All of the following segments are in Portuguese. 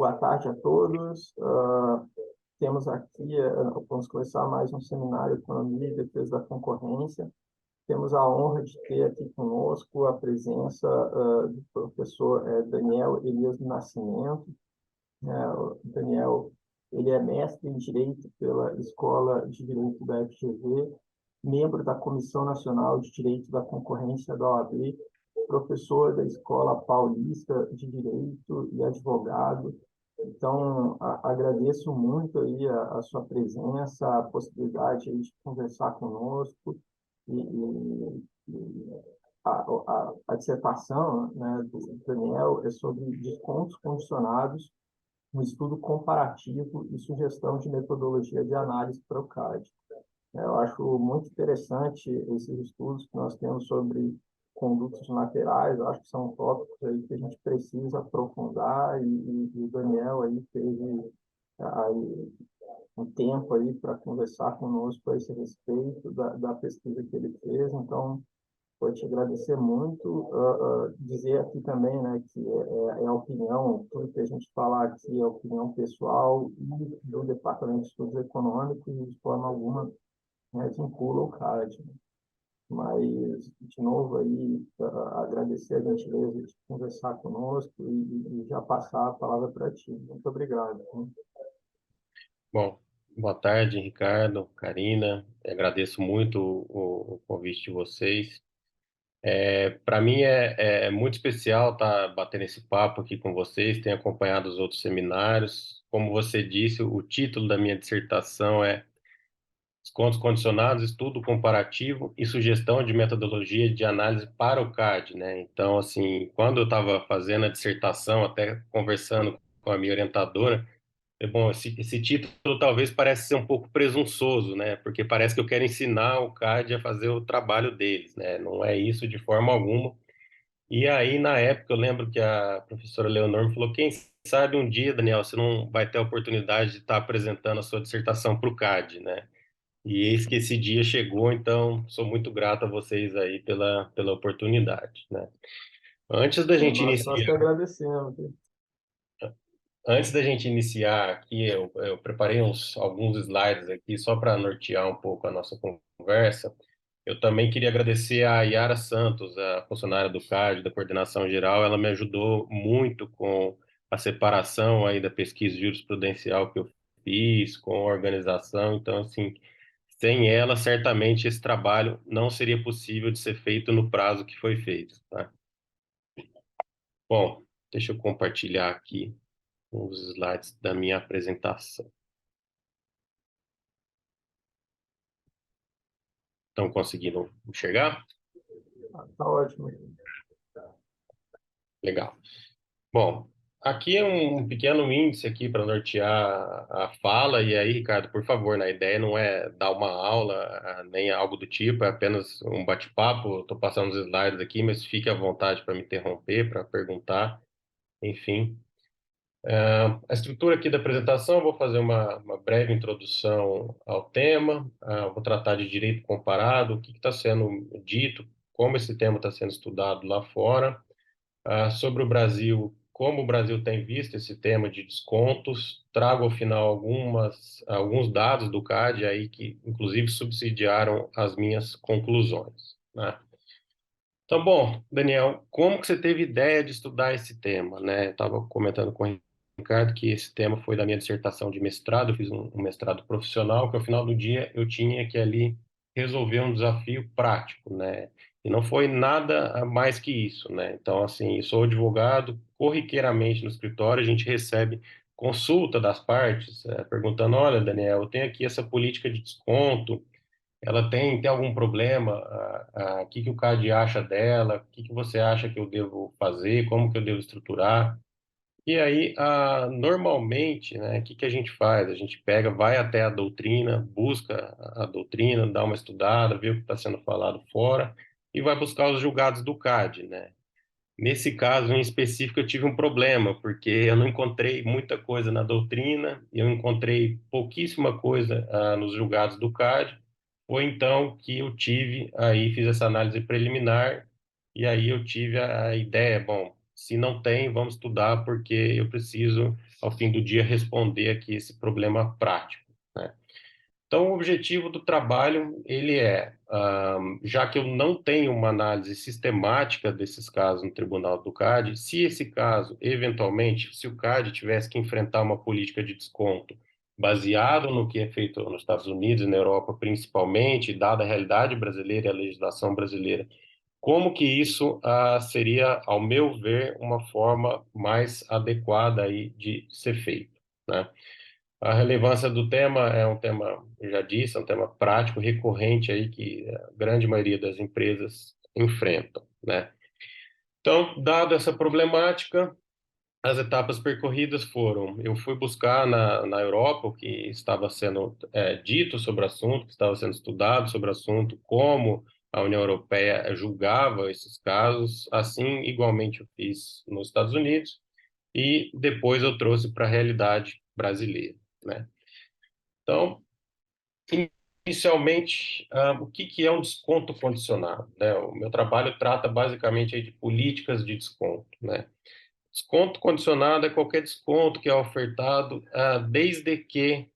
Boa tarde a todos. Temos aqui, vamos começar mais um seminário Economia e Defesa da Concorrência. Temos a honra de ter aqui conosco a presença do professor Daniel Elias do Nascimento. O Daniel, ele é mestre em Direito pela Escola de Direito da FGV, membro da Comissão Nacional de Direito da Concorrência da OAB, professor da Escola Paulista de Direito e advogado. Então, agradeço muito aí a sua presença, a possibilidade aí de conversar conosco e a dissertação, né, do Daniel é sobre descontos condicionados, um estudo comparativo e sugestão de metodologia de análise para o CAD. Eu acho muito interessante esses estudos que nós temos sobre condutos laterais. Eu acho que são tópicos aí que a gente precisa aprofundar e o Daniel aí teve aí um tempo aí para conversar conosco a esse respeito da pesquisa que ele fez. Então, vou te agradecer muito. Dizer aqui também, né, que é a opinião, tudo que a gente falar aqui é opinião pessoal e do Departamento de Estudos Econômicos e de forma alguma, né, vincula o CAD. Mas, de novo, aí, agradecer a gentileza de conversar conosco e já passar a palavra para ti. Muito obrigado. Bom, boa tarde, Ricardo, Karina. Agradeço muito o convite de vocês. Para mim é muito especial estar batendo esse papo aqui com vocês. Tenho acompanhado os outros seminários. Como você disse, o título da minha dissertação é Descontos Condicionados, Estudo Comparativo e Sugestão de Metodologia de Análise para o CAD, né? Então, assim, quando eu estava fazendo a dissertação, até conversando com a minha orientadora, bom, esse título talvez parece ser um pouco presunçoso, né? Porque parece que eu quero ensinar o CAD a fazer o trabalho deles, né? Não é isso de forma alguma. E aí, na época, eu lembro que a professora Leonor me falou, quem sabe um dia, Daniel, você não vai ter a oportunidade de estar apresentando a sua dissertação para o CAD, né? E eis que esse dia chegou, então sou muito grato a vocês aí pela oportunidade, né? Antes da gente Nós que iniciar agradecemos. Antes da gente iniciar aqui, eu preparei alguns slides aqui só para nortear um pouco a nossa conversa. Eu também queria agradecer a Yara Santos, a funcionária do CAD, da Coordenação Geral. Ela me ajudou muito com a separação aí da pesquisa jurisprudencial que eu fiz, com a organização. Então, assim, sem ela, certamente esse trabalho não seria possível de ser feito no prazo que foi feito, tá? Bom, deixa eu compartilhar aqui os slides da minha apresentação. Estão conseguindo enxergar? Está ótimo. Legal. Bom, aqui é um pequeno índice aqui para nortear a fala, e aí, Ricardo, por favor, a ideia não é dar uma aula, nem algo do tipo, é apenas um bate-papo. Estou passando os slides aqui, mas fique à vontade para me interromper, para perguntar, enfim. A estrutura aqui da apresentação, eu vou fazer uma breve introdução ao tema, vou tratar de direito comparado, o que está sendo dito, como esse tema está sendo estudado lá fora, sobre o Brasil, como o Brasil tem visto esse tema de descontos, trago ao final alguns dados do CAD aí que, inclusive, subsidiaram as minhas conclusões, né? Então, bom, Daniel, como que você teve ideia de estudar esse tema, né? Estava comentando com o Ricardo que esse tema foi da minha dissertação de mestrado, eu fiz um mestrado profissional, que ao final do dia eu tinha que ali resolver um desafio prático, né? E não foi nada mais que isso, né? Então, assim, eu sou advogado, corriqueiramente no escritório, a gente recebe consulta das partes, perguntando, olha, Daniel, eu tenho aqui essa política de desconto, ela tem algum problema? O que que o CAD acha dela? O que que você acha que eu devo fazer? Como que eu devo estruturar? E aí, normalmente, né, o que que a gente faz? A gente pega, vai até a doutrina, busca a doutrina, dá uma estudada, vê o que está sendo falado fora e vai buscar os julgados do CAD, né? Nesse caso em específico, eu tive um problema, porque eu não encontrei muita coisa na doutrina, eu encontrei pouquíssima coisa nos julgados do CAD. Foi então que eu fiz essa análise preliminar, e aí eu tive a ideia, bom, se não tem, vamos estudar, porque eu preciso ao fim do dia, responder aqui esse problema prático, né? Então, o objetivo do trabalho, ele já que eu não tenho uma análise sistemática desses casos no Tribunal do CAD, se esse caso, eventualmente, se o CAD tivesse que enfrentar uma política de desconto baseado no que é feito nos Estados Unidos e na Europa, principalmente, dada a realidade brasileira e a legislação brasileira, como que isso seria, ao meu ver, uma forma mais adequada aí de ser feito, né? A relevância do tema é um tema, eu já disse, é um tema prático, recorrente aí que a grande maioria das empresas enfrentam, né? Então, dada essa problemática, as etapas percorridas foram: eu fui buscar na Europa o que estava sendo dito sobre o assunto, que estava sendo estudado sobre o assunto, como a União Europeia julgava esses casos, assim, igualmente eu fiz nos Estados Unidos, e depois eu trouxe para a realidade brasileira, né? Então, inicialmente, o que que é um desconto condicionado, né? O meu trabalho trata basicamente aí de políticas de desconto, né? Desconto condicionado é qualquer desconto que é ofertado desde que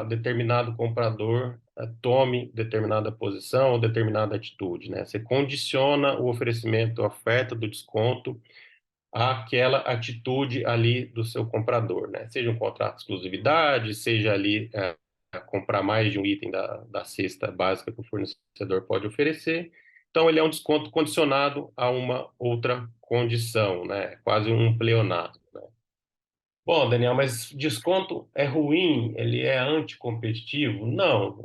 determinado comprador tome determinada posição ou determinada atitude, né? Você condiciona o oferecimento, a oferta do desconto àquela atitude ali do seu comprador, né? Seja um contrato de exclusividade, seja ali comprar mais de um item da cesta básica que o fornecedor pode oferecer. Então, ele é um desconto condicionado a uma outra condição, né? Quase um pleonasmo, né? Bom, Daniel, mas desconto é ruim? Ele é anticompetitivo? Não.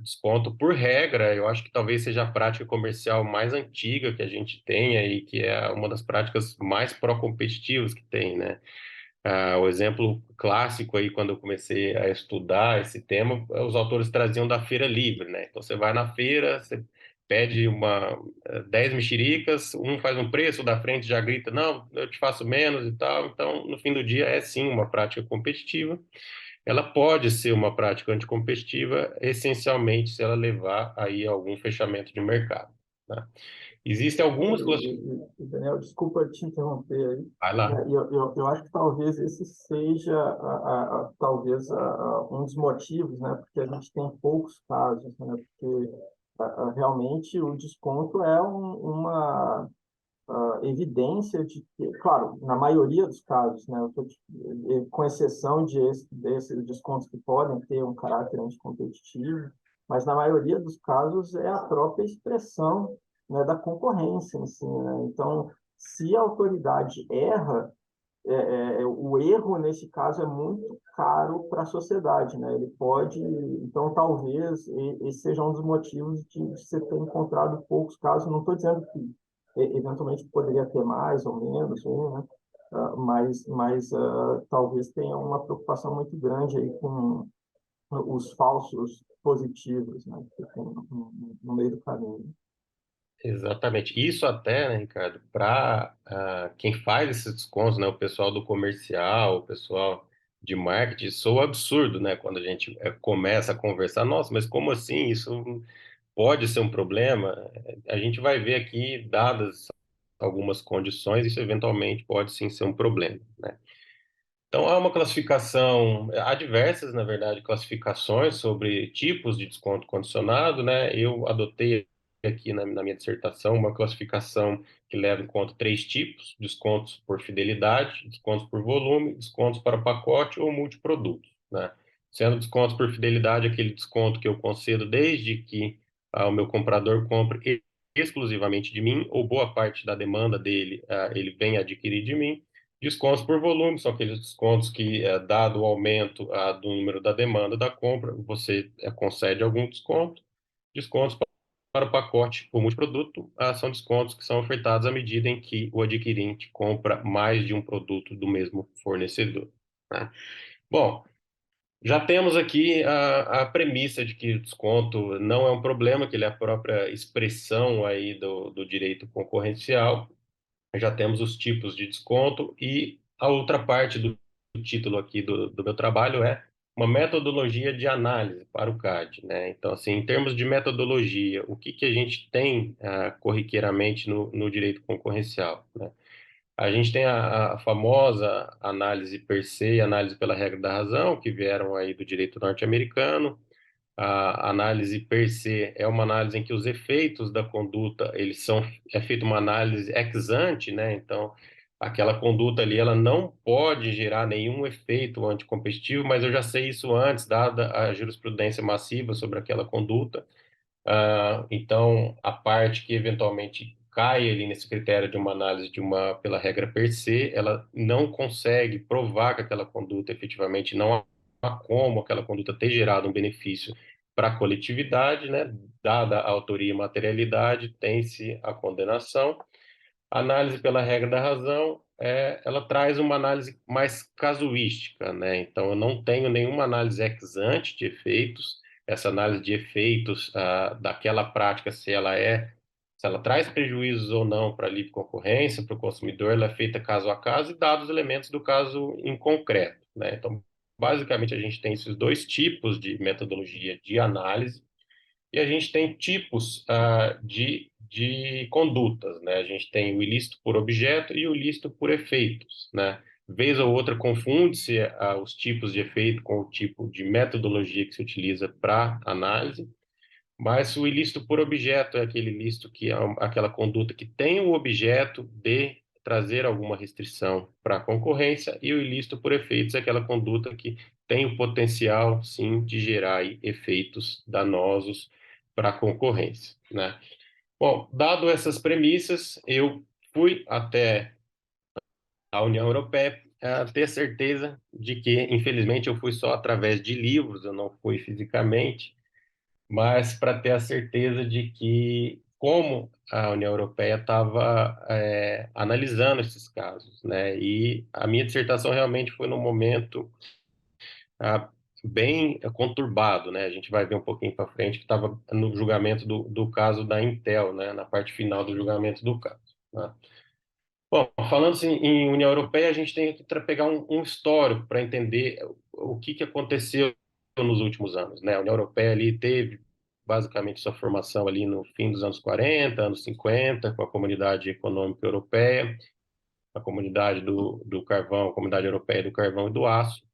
Desconto, por regra, eu acho que talvez seja a prática comercial mais antiga que a gente tenha e que é uma das práticas mais pró-competitivas que tem, né? O exemplo clássico aí, quando eu comecei a estudar esse tema, os autores traziam da feira livre, né? Então, você vai na feira, você pede 10 mexericas, um faz um preço, da frente já grita, não, eu te faço menos e tal. Então, no fim do dia, é sim uma prática competitiva. Ela pode ser uma prática anticompetitiva, essencialmente, se ela levar aí a algum fechamento de mercado, né? Existem algumas classificações. Daniel, desculpa te interromper aí, Vai lá. né? Eu acho que talvez esse seja talvez um dos motivos, né? Porque a gente tem poucos casos, né? Porque realmente o desconto é uma evidência de que, claro, na maioria dos casos, né? Com exceção desses descontos que podem ter um caráter anticompetitivo, mas na maioria dos casos é a própria expressão, né, da concorrência em si, né? Então, se a autoridade erra, o erro nesse caso é muito caro para a sociedade, né? Ele pode, então talvez esse seja um dos motivos de você ter encontrado poucos casos. Não estou dizendo que eventualmente poderia ter mais ou menos, né? Mas talvez tenha uma preocupação muito grande aí com os falsos positivos, né? Que ficam no meio do caminho. Exatamente. Isso até, né, Ricardo, para quem faz esses descontos, né, o pessoal do comercial, o pessoal de marketing, soa absurdo, né, quando a gente começa a conversar, nossa, mas como assim? Isso pode ser um problema? A gente vai ver aqui, dadas algumas condições, isso eventualmente pode sim ser um problema, né? Então, há uma classificação, há diversas, na verdade, classificações sobre tipos de desconto condicionado, né? Eu adotei aqui na minha dissertação uma classificação que leva em conta três tipos: descontos por fidelidade, descontos por volume, descontos para pacote ou multiproduto, né? Sendo descontos por fidelidade aquele desconto que eu concedo desde que o meu comprador compre exclusivamente de mim, ou boa parte da demanda dele, ele vem adquirir de mim. Descontos por volume são aqueles descontos que, dado o aumento do número da demanda da compra, você concede algum desconto. Descontos para o pacote ou multiproduto são descontos que são ofertados à medida em que o adquirente compra mais de um produto do mesmo fornecedor, né? Bom, já temos aqui a premissa de que o desconto não é um problema, que ele é a própria expressão aí do direito concorrencial. Já temos os tipos de desconto e a outra parte do título aqui do meu trabalho é uma metodologia de análise para o CAD, né? Então, assim, em termos de metodologia, o que que a gente tem corriqueiramente no direito concorrencial, né? A gente tem a famosa análise per se e análise pela regra da razão, que vieram aí do direito norte-americano. A análise per se é uma análise em que os efeitos da conduta, é feita uma análise ex ante, né? Então, aquela conduta ali, ela não pode gerar nenhum efeito anticompetitivo, mas eu já sei isso antes, dada a jurisprudência massiva sobre aquela conduta. Então, a parte que eventualmente cai ali nesse critério de uma análise pela regra per se, ela não consegue provar que aquela conduta efetivamente não há como aquela conduta ter gerado um benefício para a coletividade, né? Dada a autoria e materialidade, tem-se a condenação. A análise pela regra da razão, ela traz uma análise mais casuística, né? Então, eu não tenho nenhuma análise ex ante de efeitos. Essa análise de efeitos daquela prática, se ela traz prejuízos ou não para a livre concorrência, para o consumidor, ela é feita caso a caso e dados os elementos do caso em concreto, né? Então, basicamente, a gente tem esses dois tipos de metodologia de análise. E a gente tem tipos de condutas, né? A gente tem o ilícito por objeto e o ilícito por efeitos, né? Vez ou outra confunde-se os tipos de efeito com o tipo de metodologia que se utiliza para análise, mas o ilícito por objeto é aquele ilícito que é aquela conduta que tem o objeto de trazer alguma restrição para a concorrência, e o ilícito por efeitos é aquela conduta que tem o potencial, sim, de gerar aí efeitos danosos para a concorrência, né? Bom, dado essas premissas, eu fui até a União Europeia ter certeza de que, infelizmente, eu fui só através de livros, eu não fui fisicamente, mas para ter a certeza de que como a União Europeia estava analisando esses casos, né? E a minha dissertação realmente foi num momento ah, bem conturbado, né? A gente vai ver um pouquinho para frente que estava no julgamento do caso da Intel, né? Na parte final do julgamento do caso, né? Bom, falando assim, em União Europeia, a gente tem que pegar um histórico para entender o que aconteceu nos últimos anos, né? A União Europeia ali teve basicamente sua formação ali no fim dos anos 40, anos 50, com a Comunidade Econômica Europeia, a Comunidade do Carvão, a Comunidade Europeia do Carvão e do Aço.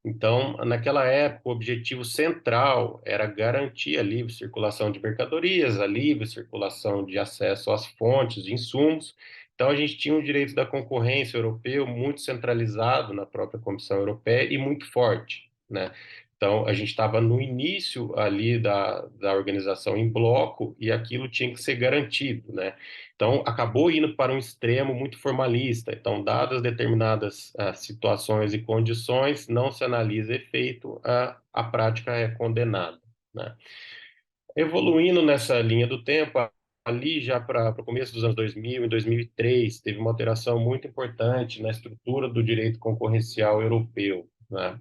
Então, naquela época, o objetivo central era garantir a livre circulação de mercadorias, a livre circulação de acesso às fontes de insumos. Então, a gente tinha um direito da concorrência europeu muito centralizado na própria Comissão Europeia e muito forte, né? Então, a gente estava no início ali da organização em bloco e aquilo tinha que ser garantido, né? Então, acabou indo para um extremo muito formalista. Então, dadas determinadas situações e condições, não se analisa efeito, a prática é condenada, né? Evoluindo nessa linha do tempo, ali já para o começo dos anos 2000, em 2003, teve uma alteração muito importante na estrutura do direito concorrencial europeu, né?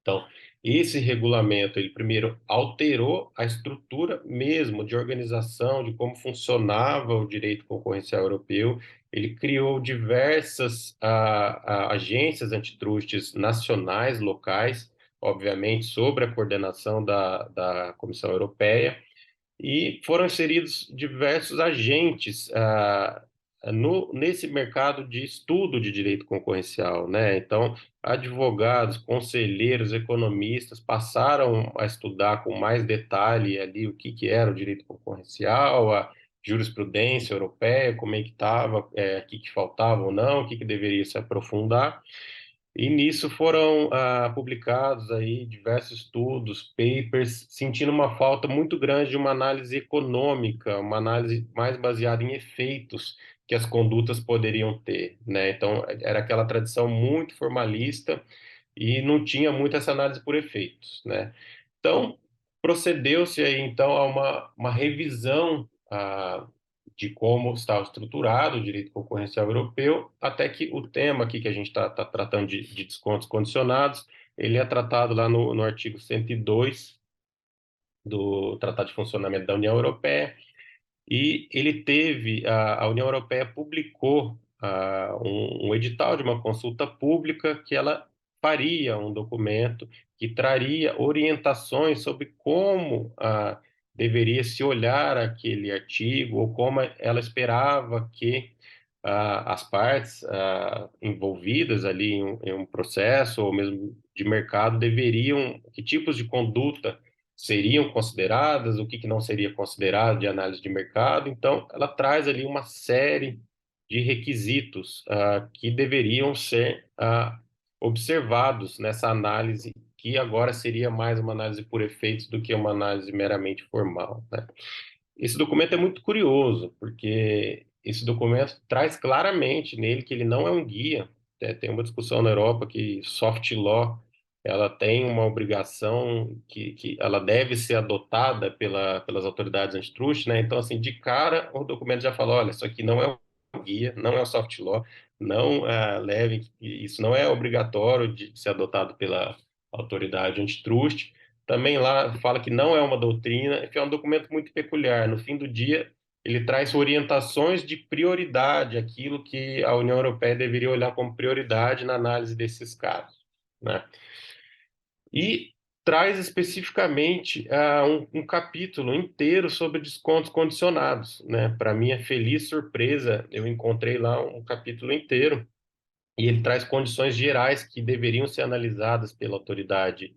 Então, esse regulamento, ele primeiro alterou a estrutura mesmo de organização, de como funcionava o direito concorrencial europeu. Ele criou diversas agências antitrustes nacionais, locais, obviamente, sob a coordenação da Comissão Europeia, e foram inseridos diversos agentes nesse mercado de estudo de direito concorrencial, né? Então, advogados, conselheiros, economistas passaram a estudar com mais detalhe ali o que era o direito concorrencial, a jurisprudência europeia, como é que estava, o que faltava ou não, o que deveria se aprofundar. E nisso foram publicados aí diversos estudos, papers, sentindo uma falta muito grande de uma análise econômica, uma análise mais baseada em efeitos que as condutas poderiam ter, né? Então, era aquela tradição muito formalista e não tinha muito essa análise por efeitos, né? Então, procedeu-se aí, então, a uma revisão de como estava estruturado o direito concorrencial europeu, até que o tema aqui que a gente está tratando de descontos condicionados, ele é tratado lá no artigo 102 do Tratado de Funcionamento da União Europeia, e ele teve, a União Europeia publicou um edital de uma consulta pública que ela faria um documento que traria orientações sobre como deveria se olhar aquele artigo ou como ela esperava que as partes envolvidas ali em um processo ou mesmo de mercado deveriam, que tipos de conduta seriam consideradas, o que que não seria considerado de análise de mercado. Então, ela traz ali uma série de requisitos que deveriam ser observados nessa análise, que agora seria mais uma análise por efeitos do que uma análise meramente formal, né? Esse documento é muito curioso, porque esse documento traz claramente nele que ele não é um guia. Tem uma discussão na Europa que soft law ela tem uma obrigação que ela deve ser adotada pelas autoridades antitrust, né? Então, assim, de cara, o documento já fala, olha, isso aqui não é um guia, não é um soft law, não leve, isso não é obrigatório de ser adotado pela autoridade antitrust. Também lá fala que não é uma doutrina, enfim, é um documento muito peculiar. No fim do dia, ele traz orientações de prioridade, aquilo que a União Europeia deveria olhar como prioridade na análise desses casos, né? E traz especificamente um capítulo inteiro sobre descontos condicionados, né? Para minha feliz surpresa, eu encontrei lá um capítulo inteiro e ele traz condições gerais que deveriam ser analisadas pela autoridade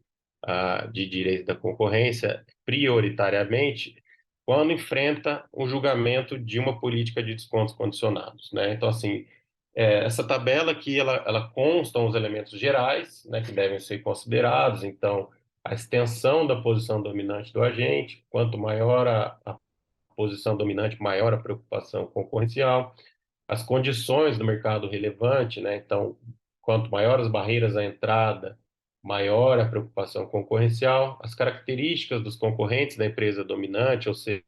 de direito da concorrência prioritariamente quando enfrenta um julgamento de uma política de descontos condicionados, né? Então, assim, essa tabela aqui, ela consta os elementos gerais, né, que devem ser considerados. Então, a extensão da posição dominante do agente, quanto maior a posição dominante, maior a preocupação concorrencial, as condições do mercado relevante, né? Então, quanto maiores as barreiras à entrada, maior a preocupação concorrencial, as características dos concorrentes da empresa dominante, ou seja,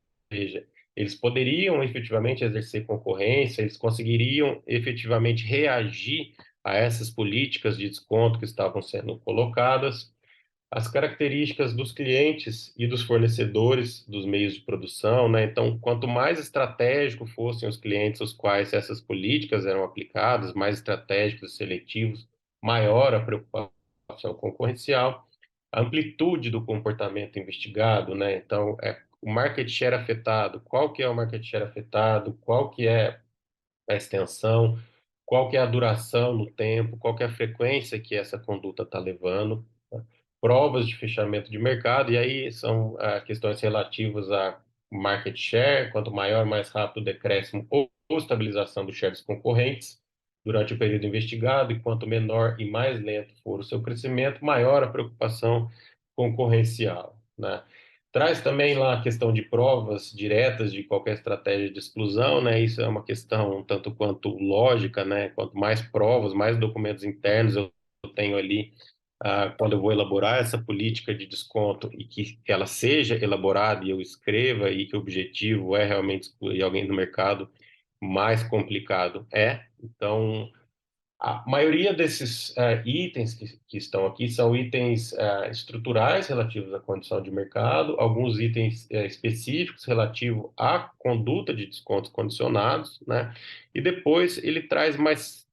eles poderiam efetivamente exercer concorrência, eles conseguiriam efetivamente reagir a essas políticas de desconto que estavam sendo colocadas, as características dos clientes e dos fornecedores dos meios de produção, né? Então, quanto mais estratégico fossem os clientes aos quais essas políticas eram aplicadas, mais estratégicos e seletivos, maior a preocupação concorrencial, a amplitude do comportamento investigado, né? Então, o market share afetado, qual que é o market share afetado, qual que é a extensão, qual que é a duração no tempo, qual que é a frequência que essa conduta está levando, tá? Provas de fechamento de mercado, e aí são questões relativas a market share, quanto maior, mais rápido o decréscimo ou estabilização do share dos concorrentes durante o período investigado, e quanto menor e mais lento for o seu crescimento, maior a preocupação concorrencial, né? Traz também lá a questão de provas diretas de qualquer estratégia de exclusão, né? Isso é uma questão um tanto quanto lógica, né? Quanto mais provas, mais documentos internos eu tenho ali, quando eu vou elaborar essa política de desconto e que ela seja elaborada e eu escreva e que o objetivo é realmente excluir alguém do mercado, mais complicado é. Então, a maioria desses itens que estão aqui são itens estruturais relativos à condição de mercado, alguns itens específicos relativos à conduta de descontos condicionados, né? E depois ele traz mais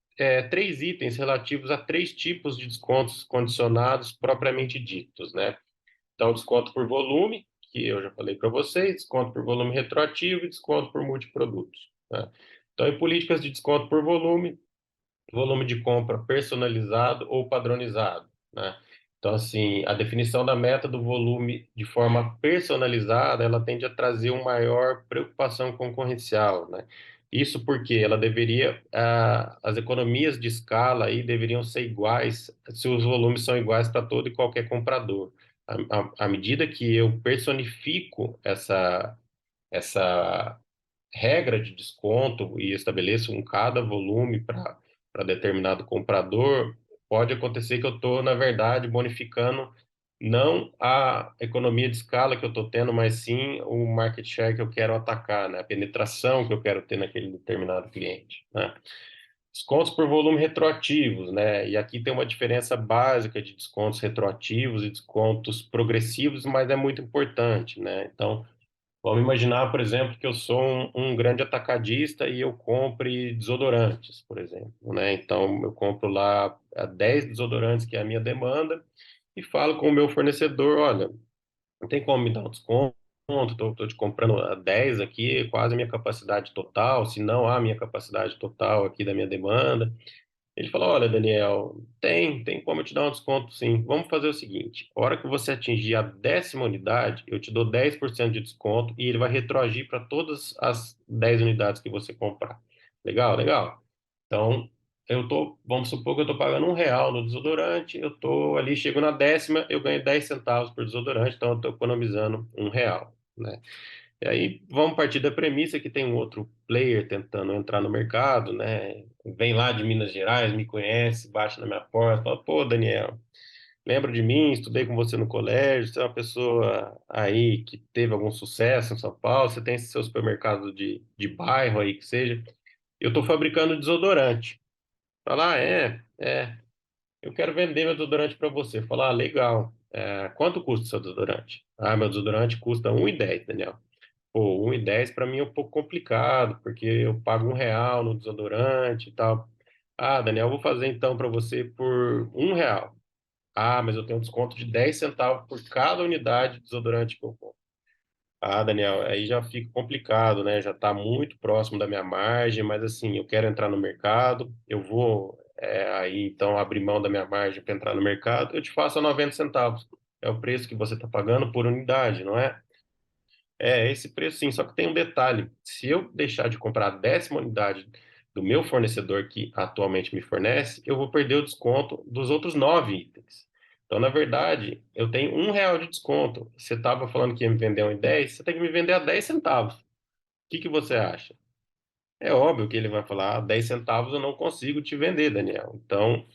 três itens relativos a três tipos de descontos condicionados propriamente ditos, né? Então, desconto por volume, que eu já falei para vocês, desconto por volume retroativo e desconto por multiprodutos, né? Então, em políticas de desconto por volume de compra personalizado ou padronizado, né? Então, assim, a definição da meta do volume de forma personalizada, ela tende a trazer uma maior preocupação concorrencial, né? Isso porque ela deveria, as economias de escala aí deveriam ser iguais, se os volumes são iguais para todo e qualquer comprador. À medida que eu personifico essa regra de desconto e estabeleço um cada volume para determinado comprador, pode acontecer que eu estou, na verdade, bonificando não a economia de escala que eu estou tendo, mas sim o market share que eu quero atacar, né? A penetração que eu quero ter naquele determinado cliente, né? Descontos por volume retroativos, né? E aqui tem uma diferença básica de descontos retroativos e descontos progressivos, mas é muito importante, né? Então, vamos imaginar, por exemplo, que eu sou um grande atacadista e eu compre desodorantes, por exemplo, né? Então, eu compro lá 10 desodorantes, que é a minha demanda, e falo com o meu fornecedor, olha, não tem como me dar um desconto, estou te comprando a 10 aqui, quase a minha capacidade total, se não a minha capacidade total aqui da minha demanda. Ele falou: Olha, Daniel, tem como eu te dar um desconto, sim. Vamos fazer o seguinte: a hora que você atingir a 10ª unidade, eu te dou 10% de desconto e ele vai retroagir para todas as 10 unidades que você comprar. Legal, legal. Então, vamos supor que eu estou pagando R$ 1 no desodorante, eu estou ali, chego na 10ª, eu ganho 10 centavos por desodorante, então eu estou economizando R$ 1, né? E aí vamos partir da premissa que tem um outro player tentando entrar no mercado, né? Vem lá de Minas Gerais, me conhece, bate na minha porta, fala: Pô, Daniel, lembra de mim? Estudei com você no colégio, você é uma pessoa aí que teve algum sucesso em São Paulo, você tem esse seu supermercado de bairro aí que seja. Eu estou fabricando desodorante. Fala: é, eu quero vender meu desodorante para você. Falar: legal. Quanto custa o seu desodorante? Meu desodorante custa 1,10, Daniel. Pô, 1,10 para mim é um pouco complicado, porque eu pago R$ 1 no desodorante e tal. Daniel, eu vou fazer então para você por R$ 1. Mas eu tenho um desconto de 10 centavos por cada unidade de desodorante que eu compro. Daniel, aí já fica complicado, né? Já está muito próximo da minha margem, mas assim, eu quero entrar no mercado, eu vou aí então abrir mão da minha margem para entrar no mercado, eu te faço a 90 centavos. É o preço que você está pagando por unidade, não é? Esse preço sim, só que tem um detalhe: se eu deixar de comprar a 10ª unidade do meu fornecedor que atualmente me fornece, eu vou perder o desconto dos outros 9 itens. Então, na verdade, eu tenho R$ 1 de desconto. Você estava falando que ia me vender um em 10, você tem que me vender a 10 centavos. O que você acha? É óbvio que ele vai falar: 10 centavos eu não consigo te vender, Daniel. Então,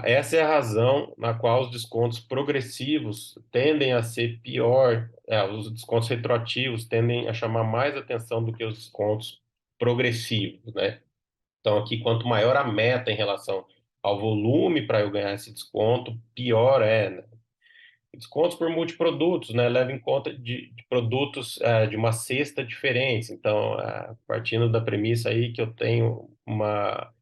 essa é a razão na qual os descontos progressivos tendem a ser pior, os descontos retroativos tendem a chamar mais atenção do que os descontos progressivos, né? Então, aqui, quanto maior a meta em relação ao volume para eu ganhar esse desconto, pior é, né? Descontos por multiprodutos, né? Leva em conta de produtos de uma cesta diferentes. Então, partindo da premissa aí que eu tenho uma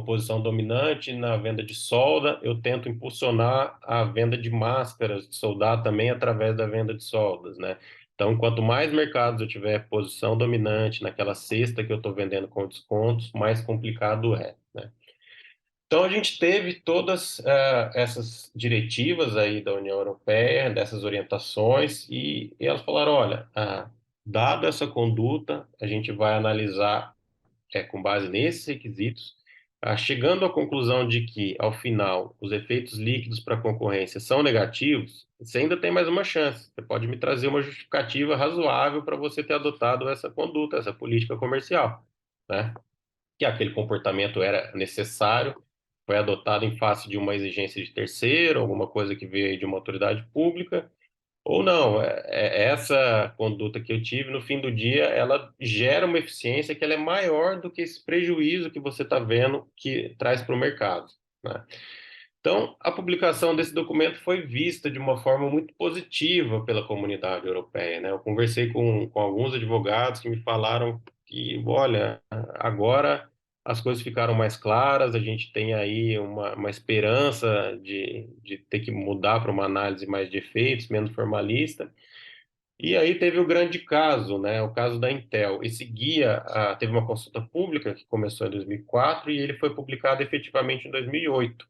posição dominante na venda de solda, eu tento impulsionar a venda de máscaras de soldar também através da venda de soldas, né? Então, quanto mais mercados eu tiver posição dominante naquela cesta que eu estou vendendo com descontos, mais complicado é, né? Então, a gente teve todas essas diretivas aí da União Europeia, dessas orientações, e elas falaram: olha, dada essa conduta, a gente vai analisar com base nesses requisitos, chegando à conclusão de que, ao final, os efeitos líquidos para a concorrência são negativos, você ainda tem mais uma chance. Você pode me trazer uma justificativa razoável para você ter adotado essa conduta, essa política comercial, né? Que aquele comportamento era necessário, foi adotado em face de uma exigência de terceiro, alguma coisa que veio aí de uma autoridade pública, ou não, essa conduta que eu tive, no fim do dia, ela gera uma eficiência que ela é maior do que esse prejuízo que você está vendo que traz para o mercado, né? Então, a publicação desse documento foi vista de uma forma muito positiva pela comunidade europeia, né? Eu conversei com alguns advogados que me falaram que, olha, agora as coisas ficaram mais claras, a gente tem aí uma esperança de ter que mudar para uma análise mais de efeitos, menos formalista. E aí teve o grande caso, né? O caso da Intel. Esse guia, teve uma consulta pública que começou em 2004 e ele foi publicado efetivamente em 2008.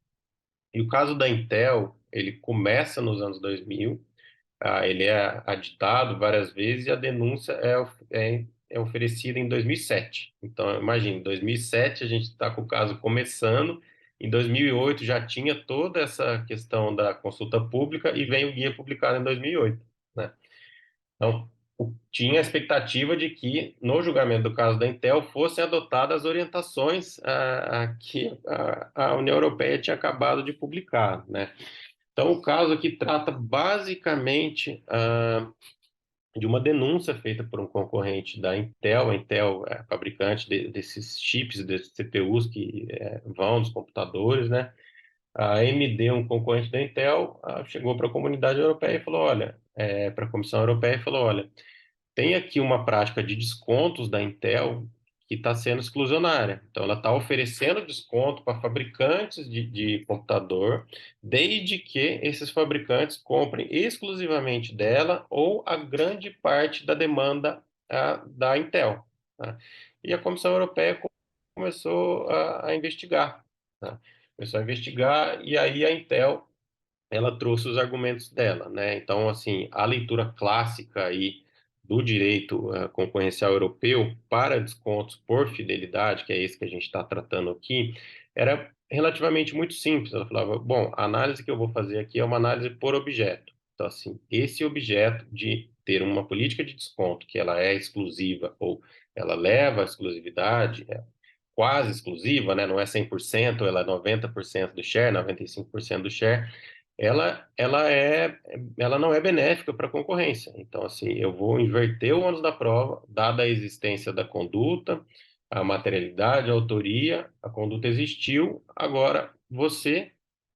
E o caso da Intel, ele começa nos anos 2000, ele é aditado várias vezes e a denúncia é oferecida em 2007. Então, imagine, em 2007 a gente está com o caso começando, em 2008 já tinha toda essa questão da consulta pública e vem o guia publicado em 2008, né? Então, tinha a expectativa de que, no julgamento do caso da Intel, fossem adotadas as orientações que a União Europeia tinha acabado de publicar, né? Então, o caso aqui trata basicamente de uma denúncia feita por um concorrente da Intel. A Intel é fabricante desses chips, desses CPUs que vão nos computadores, né? A AMD, um concorrente da Intel, chegou para a comunidade europeia e falou: olha, para a Comissão Europeia e falou: olha, tem aqui uma prática de descontos da Intel que está sendo exclusionária. Então, ela está oferecendo desconto para fabricantes de computador, desde que esses fabricantes comprem exclusivamente dela ou a grande parte da demanda da Intel. Tá? E a Comissão Europeia começou a investigar. Tá? Começou a investigar e aí a Intel ela trouxe os argumentos dela, né? Então, assim, a leitura clássica aí do direito concorrencial europeu para descontos por fidelidade, que é esse que a gente está tratando aqui, era relativamente muito simples. Ela falava, bom, a análise que eu vou fazer aqui é uma análise por objeto. Então, assim, esse objeto de ter uma política de desconto que ela é exclusiva ou ela leva à exclusividade, é quase exclusiva, né? Não é 100%, ela é 90% do share, 95% do share, ela não é benéfica para a concorrência. Então, assim, eu vou inverter o ônus da prova, dada a existência da conduta, a materialidade, a autoria, a conduta existiu, agora você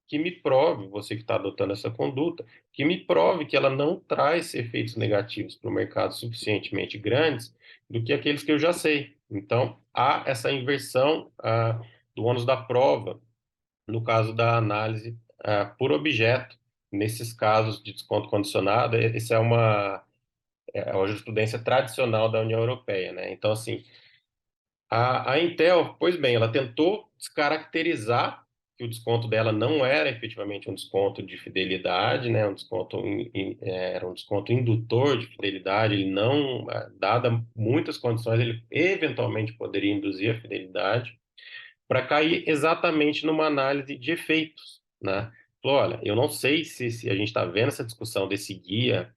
que me prove, você que está adotando essa conduta, que me prove que ela não traz efeitos negativos para o mercado suficientemente grandes do que aqueles que eu já sei. Então, há essa inversão do ônus da prova no caso da análise por objeto, nesses casos de desconto condicionado, essa é uma jurisprudência tradicional da União Europeia, né? Então, assim, a Intel, pois bem, ela tentou descaracterizar que o desconto dela não era efetivamente um desconto de fidelidade, né? Um desconto, era um desconto indutor de fidelidade, ele não, dada muitas condições, ele eventualmente poderia induzir a fidelidade, para cair exatamente numa análise de efeitos, né? Falou, olha, eu não sei se a gente está vendo essa discussão desse guia,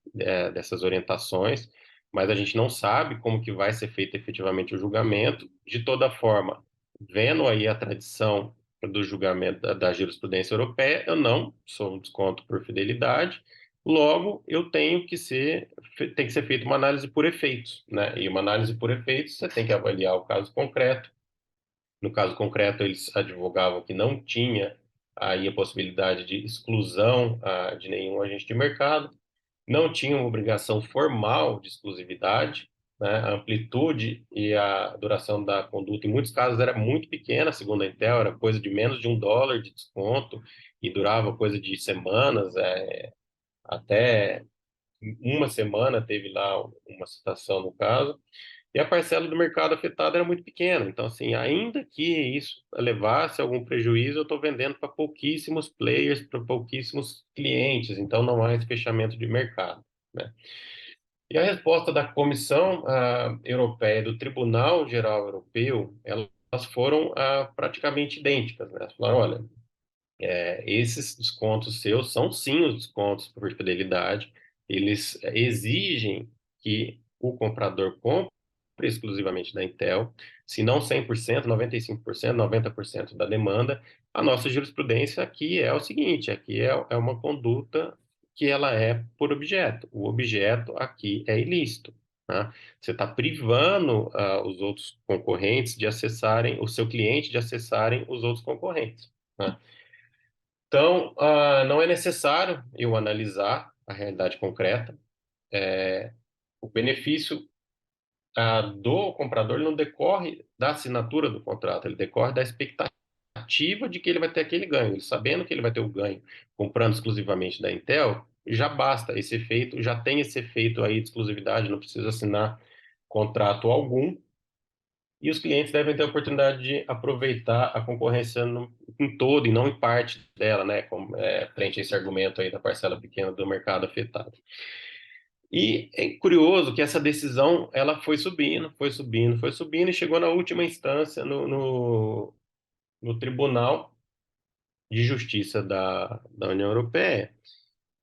dessas orientações, mas a gente não sabe como que vai ser feito efetivamente o julgamento. De toda forma, vendo aí a tradição do julgamento da jurisprudência europeia, eu não sou um desconto por fidelidade, logo eu tem que ser feita uma análise por efeitos, né? E uma análise por efeitos, você tem que avaliar o caso concreto. No caso concreto, eles advogavam que não tinha aí a possibilidade de exclusão de nenhum agente de mercado, não tinha uma obrigação formal de exclusividade, né? A amplitude e a duração da conduta, em muitos casos, era muito pequena, segundo a Intel, era coisa de menos de $1 de desconto e durava coisa de semanas, até uma semana teve lá uma citação no caso. E a parcela do mercado afetado era muito pequena. Então, assim, ainda que isso levasse a algum prejuízo, eu estou vendendo para pouquíssimos players, para pouquíssimos clientes. Então, não há esse fechamento de mercado, né? E a resposta da Comissão Europeia, do Tribunal Geral Europeu, elas foram praticamente idênticas, né? Elas falaram, olha, esses descontos seus são sim os descontos por fidelidade, eles exigem que o comprador compre exclusivamente da Intel, se não 100%, 95%, 90% da demanda. A nossa jurisprudência aqui é o seguinte, aqui é uma conduta que ela é por objeto. O objeto aqui é ilícito. Tá? Você está privando os outros concorrentes de acessarem, o seu cliente de acessarem os outros concorrentes. Tá? Então, não é necessário eu analisar a realidade concreta. O benefício do comprador ele não decorre da assinatura do contrato, ele decorre da expectativa de que ele vai ter aquele ganho. Ele sabendo que ele vai ter o ganho comprando exclusivamente da Intel, já basta esse efeito, já tem esse efeito aí de exclusividade, não precisa assinar contrato algum. E os clientes devem ter a oportunidade de aproveitar a concorrência em todo e não em parte dela, né? Frente a esse argumento aí da parcela pequena do mercado afetado. E é curioso que essa decisão ela foi subindo, foi subindo, foi subindo e chegou na última instância no Tribunal de Justiça da União Europeia.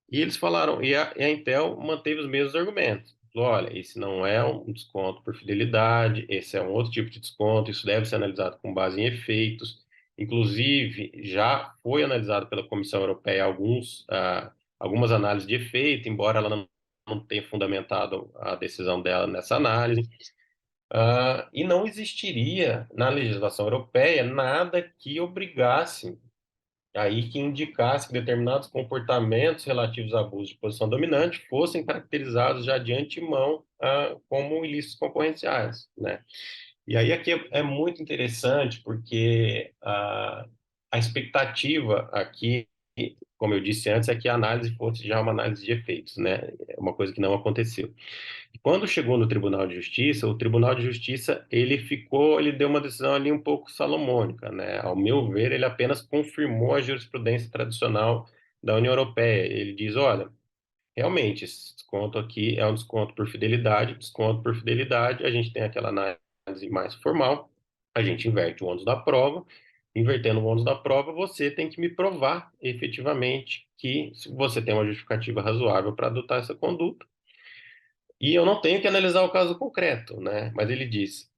E eles falaram, e a Intel manteve os mesmos argumentos. Falou, olha, esse não é um desconto por fidelidade, esse é um outro tipo de desconto, isso deve ser analisado com base em efeitos. Inclusive, já foi analisado pela Comissão Europeia algumas análises de efeito, embora ela não tenha fundamentado a decisão dela nessa análise. E não existiria na legislação europeia nada que obrigasse aí que indicasse que determinados comportamentos relativos a abuso de posição dominante fossem caracterizados já de antemão como ilícitos concorrenciais, né? E aí aqui é muito interessante porque a expectativa aqui, como eu disse antes, é que a análise fosse já uma análise de efeitos, né? É uma coisa que não aconteceu. E quando chegou no Tribunal de Justiça, o Tribunal de Justiça, ele deu uma decisão ali um pouco salomônica, né? Ao meu ver, ele apenas confirmou a jurisprudência tradicional da União Europeia. Ele diz, olha, realmente, esse desconto aqui é um desconto por fidelidade, a gente tem aquela análise mais formal, a gente inverte o ônus da prova, invertendo o ônus da prova, você tem que me provar efetivamente que você tem uma justificativa razoável para adotar essa conduta, e eu não tenho que analisar o caso concreto, né? Mas ele diz,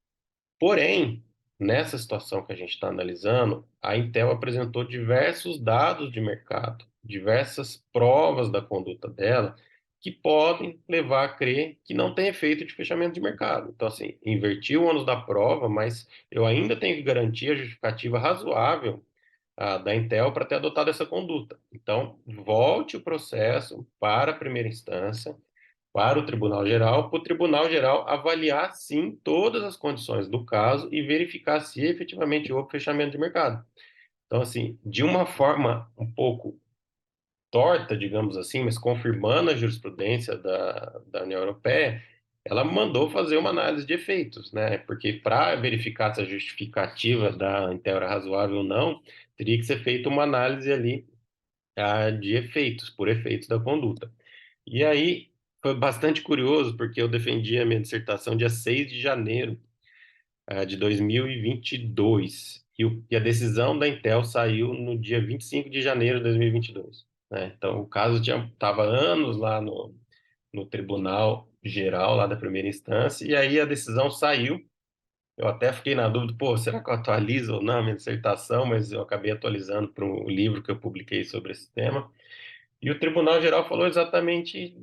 porém, nessa situação que a gente está analisando, a Intel apresentou diversos dados de mercado, diversas provas da conduta dela, que podem levar a crer que não tem efeito de fechamento de mercado. Então, assim, inverti o ônus da prova, mas eu ainda tenho que garantir a justificativa razoável da Intel para ter adotado essa conduta. Então, volte o processo para a primeira instância, para o Tribunal Geral, para o Tribunal Geral avaliar, sim, todas as condições do caso e verificar se efetivamente houve fechamento de mercado. Então, assim, de uma forma um pouco torta, digamos assim, mas confirmando a jurisprudência da União Europeia, ela mandou fazer uma análise de efeitos, né? Porque para verificar se a justificativa da Intel era razoável ou não, teria que ser feita uma análise ali de efeitos, por efeitos da conduta. E aí foi bastante curioso, porque eu defendi a minha dissertação dia 6 de janeiro de 2022, e a decisão da Intel saiu no dia 25 de janeiro de 2022, né? Então, o caso estava anos lá no Tribunal Geral, lá da primeira instância, e aí a decisão saiu. Eu até fiquei na dúvida, pô, será que eu atualizo ou não a minha dissertação? Mas eu acabei atualizando para um livro que eu publiquei sobre esse tema. E o Tribunal Geral falou exatamente,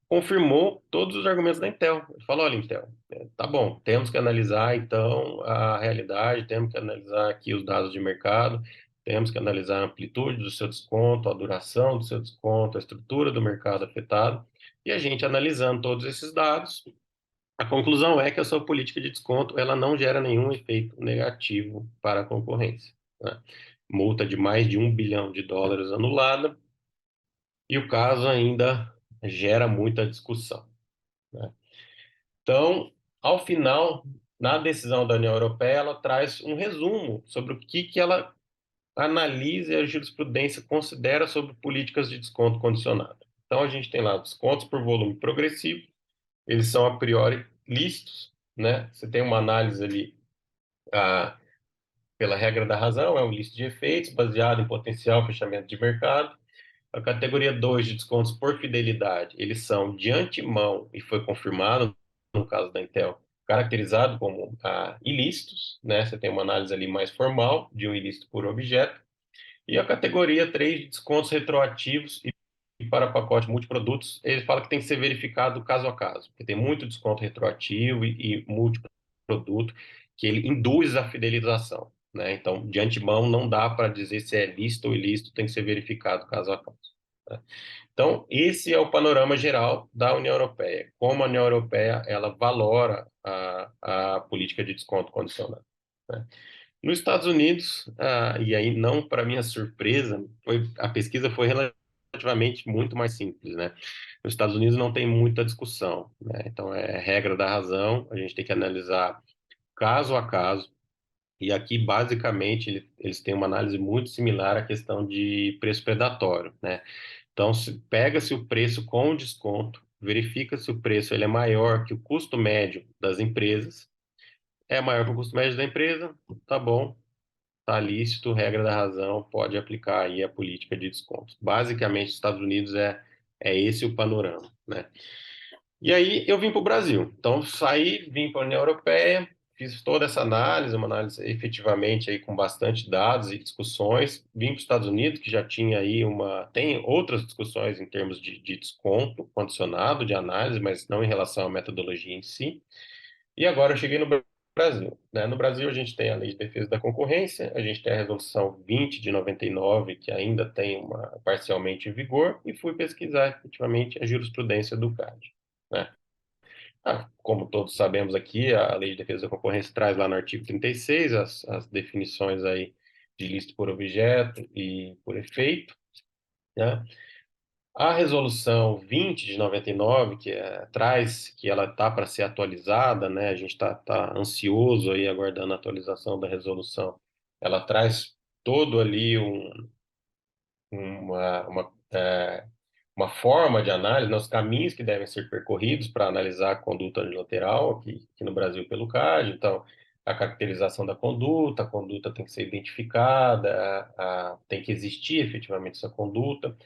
confirmou todos os argumentos da Intel. Ele falou, olha, Intel, tá bom, temos que analisar então a realidade, temos que analisar aqui os dados de mercado, temos que analisar a amplitude do seu desconto, a duração do seu desconto, a estrutura do mercado afetado, e a gente analisando todos esses dados, a conclusão é que a sua política de desconto ela não gera nenhum efeito negativo para a concorrência, né? Multa de mais de US$ 1 bilhão anulada, e o caso ainda gera muita discussão, né? Então, ao final, na decisão da União Europeia, ela traz um resumo sobre o que ela analisa e a jurisprudência considera sobre políticas de desconto condicionado. Então, a gente tem lá descontos por volume progressivo, eles são a priori lícitos, né? Você tem uma análise ali pela regra da razão, é um lista de efeitos baseado em potencial fechamento de mercado. A categoria 2 de descontos por fidelidade, eles são de antemão, e foi confirmado no caso da Intel, caracterizado como ilícitos, né? Você tem uma análise ali mais formal de um ilícito por objeto. E a categoria 3 de descontos retroativos e para pacote multiprodutos, ele fala que tem que ser verificado caso a caso, porque tem muito desconto retroativo e multiproduto que ele induz a fidelização, né? Então, de antemão, não dá para dizer se é lícito ou ilícito, tem que ser verificado caso a caso, né? Então, esse é o panorama geral da União Europeia, como a União Europeia ela valora a política de desconto condicional, né? Nos Estados Unidos, e aí não para minha surpresa, a pesquisa foi relativamente muito mais simples, né? Nos Estados Unidos não tem muita discussão, né? Então é regra da razão, a gente tem que analisar caso a caso, e aqui basicamente eles têm uma análise muito similar à questão de preço predatório, né? Então pega-se o preço com desconto, verifica se o preço ele é maior que o custo médio das empresas, é maior que o custo médio da empresa, tá bom, tá lícito, regra da razão, pode aplicar aí a política de descontos. Basicamente, os Estados Unidos é esse o panorama, né? E aí eu vim para o Brasil. Então, saí, vim para a União Europeia, fiz toda essa análise, uma análise efetivamente aí com bastante dados e discussões. Vim para os Estados Unidos, que já tinha aí tem outras discussões em termos de desconto condicionado, de análise, mas não em relação à metodologia em si. E agora eu cheguei no Brasil, né? No Brasil a gente tem a Lei de Defesa da Concorrência, a gente tem a Resolução 20 de 99, que ainda tem uma parcialmente em vigor, e fui pesquisar efetivamente a jurisprudência do CAD, né? Como todos sabemos aqui, a Lei de Defesa da Concorrência traz lá no artigo 36 as definições aí de ilícito por objeto e por efeito, né? A resolução 20 de 99, traz que ela está para ser atualizada, né? A gente tá ansioso aí aguardando a atualização da resolução. Ela traz todo ali uma forma de análise, né, os caminhos que devem ser percorridos para analisar a conduta unilateral aqui no Brasil pelo CAD. Então, a caracterização da conduta, a conduta tem que ser identificada, tem que existir efetivamente essa conduta,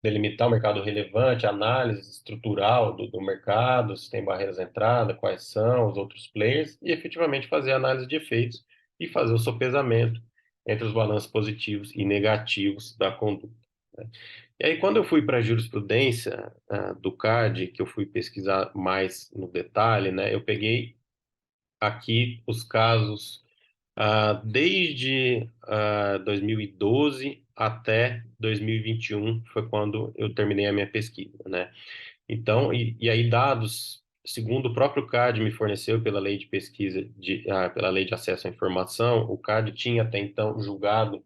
delimitar o mercado relevante, análise estrutural do mercado, se tem barreiras à entrada, quais são os outros players, e efetivamente fazer a análise de efeitos e fazer o sopesamento entre os balanços positivos e negativos da conduta, né? E aí, quando eu fui para a jurisprudência do CAD, que eu fui pesquisar mais no detalhe, né, eu peguei aqui os casos desde 2012 até 2021, foi quando eu terminei a minha pesquisa, né? Então, e aí dados, segundo o próprio CAD me forneceu pela lei de pesquisa, pela lei de acesso à informação, o CAD tinha até então julgado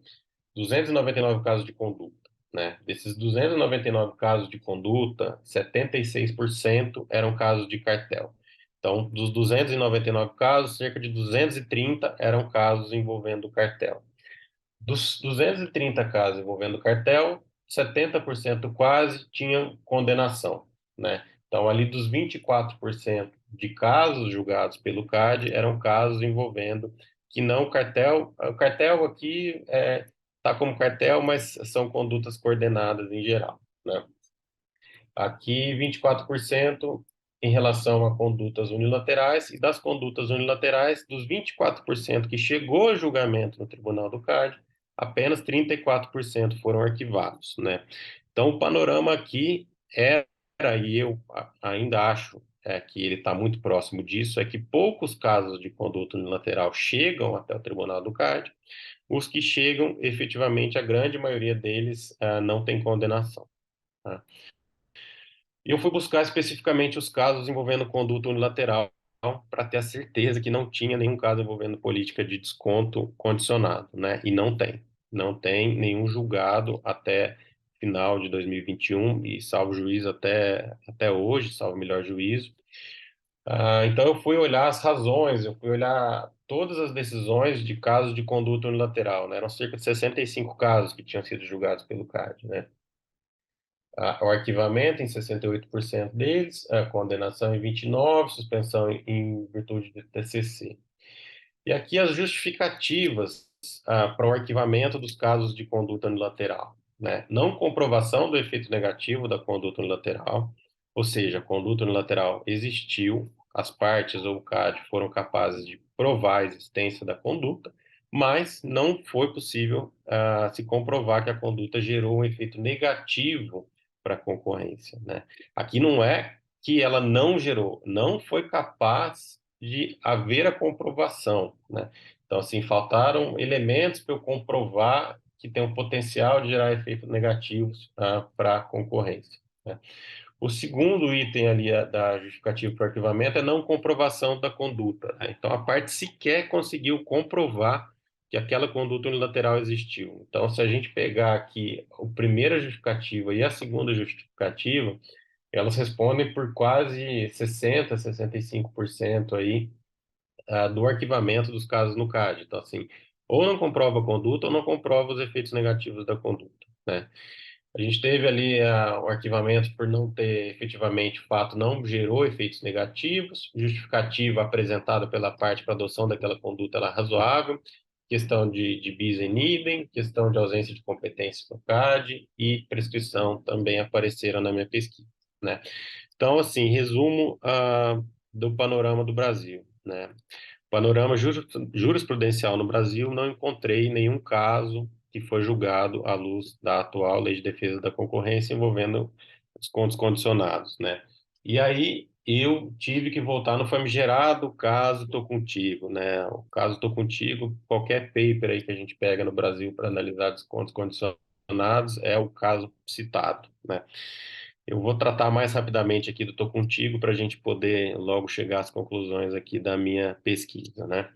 299 casos de conduta, né? Desses 299 casos de conduta, 76% eram casos de cartel. Então, dos 299 casos, cerca de 230 eram casos envolvendo cartel. Dos 230 casos envolvendo cartel, 70% quase tinham condenação, né? Então, ali dos 24% de casos julgados pelo CAD, eram casos envolvendo que não cartel. O cartel aqui tá como cartel, mas são condutas coordenadas em geral, né? Aqui, 24% em relação a condutas unilaterais, e das condutas unilaterais, dos 24% que chegou a julgamento no Tribunal do CAD, apenas 34% foram arquivados, né? Então, o panorama aqui e eu ainda acho que ele está muito próximo disso, é que poucos casos de conduta unilateral chegam até o Tribunal do CAD, os que chegam, efetivamente, a grande maioria deles não tem condenação, tá? E eu fui buscar especificamente os casos envolvendo conduta unilateral para ter a certeza que não tinha nenhum caso envolvendo política de desconto condicionado, né? E não tem. Não tem nenhum julgado até final de 2021 e salvo juízo até hoje, salvo melhor juízo. Então eu fui olhar as razões, eu fui olhar todas as decisões de casos de conduta unilateral, né? Eram cerca de 65 casos que tinham sido julgados pelo CAD, né? O arquivamento em 68% deles, a condenação em 29%, suspensão em virtude de TCC. E aqui as justificativas para o arquivamento dos casos de conduta unilateral, né? Não comprovação do efeito negativo da conduta unilateral, ou seja, a conduta unilateral existiu, as partes ou o CAD foram capazes de provar a existência da conduta, mas não foi possível se comprovar que a conduta gerou um efeito negativo para a concorrência, né? Aqui não é que ela não gerou, não foi capaz de haver a comprovação, né? Então, assim, faltaram elementos para eu comprovar que tem um potencial de gerar efeitos negativos para a concorrência, né? O segundo item ali da justificativa para o arquivamento é não comprovação da conduta, né? Então, a parte sequer conseguiu comprovar que aquela conduta unilateral existiu. Então, se a gente pegar aqui a primeira justificativa e a segunda justificativa, elas respondem por quase 60, 65% aí do arquivamento dos casos no CAD. Então, assim, ou não comprova a conduta ou não comprova os efeitos negativos da conduta, né? A gente teve ali o arquivamento por não ter efetivamente o fato não gerou efeitos negativos, justificativa apresentada pela parte para adoção daquela conduta ela é razoável, questão de bis in idem, questão de ausência de competência no CAD e prescrição também apareceram na minha pesquisa, né? Então, assim, resumo do panorama do Brasil, né? Panorama jurisprudencial no Brasil, não encontrei nenhum caso que foi julgado à luz da atual Lei de Defesa da Concorrência envolvendo descontos condicionados, né? E aí eu tive que voltar no famigerado caso Tô Contigo, né? O caso Tô Contigo, qualquer paper aí que a gente pega no Brasil para analisar descontos condicionados é o caso citado, né? Eu vou tratar mais rapidamente aqui do Tô Contigo para a gente poder logo chegar às conclusões aqui da minha pesquisa, né?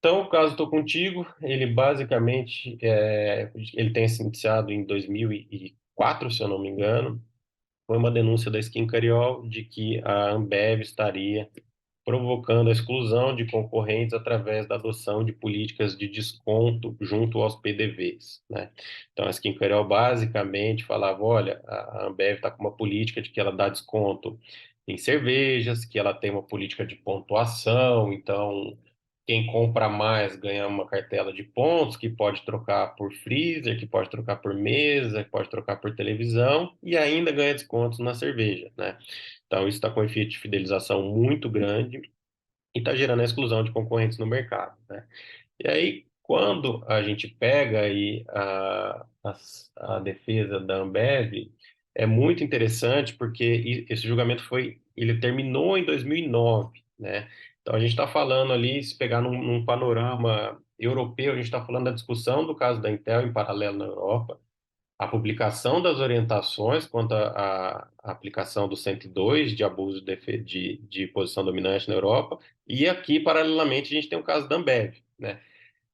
Então, o caso Tô Contigo, ele basicamente ele tem se iniciado em 2004, se eu não me engano. Foi uma denúncia da Skin Cariol de que a Ambev estaria provocando a exclusão de concorrentes através da adoção de políticas de desconto junto aos PDVs, né? Então, a Skin Cariol basicamente falava, olha, a Ambev está com uma política de que ela dá desconto em cervejas, que ela tem uma política de pontuação, então quem compra mais ganha uma cartela de pontos que pode trocar por freezer, que pode trocar por mesa, que pode trocar por televisão e ainda ganha descontos na cerveja, né? Então, isso está com um efeito de fidelização muito grande e está gerando a exclusão de concorrentes no mercado, né? E aí, quando a gente pega aí a defesa da Ambev, é muito interessante porque esse julgamento ele terminou em 2009, né? Então, a gente está falando ali, se pegar num panorama europeu, a gente está falando da discussão do caso da Intel em paralelo na Europa, a publicação das orientações quanto à aplicação do 102 de abuso de posição dominante na Europa, e aqui, paralelamente, a gente tem o caso da Ambev, né?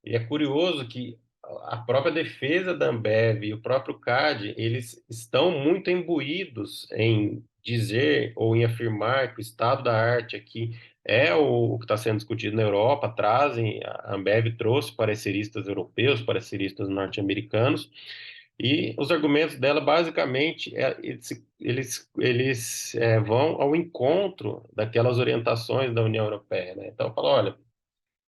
E é curioso que a própria defesa da Ambev e o próprio CAD, eles estão muito imbuídos em dizer ou em afirmar que o estado da arte aqui é o que está sendo discutido na Europa, a Ambev trouxe pareceristas europeus, pareceristas norte-americanos, e os argumentos dela, basicamente, vão ao encontro daquelas orientações da União Europeia, né? Então, fala, olha,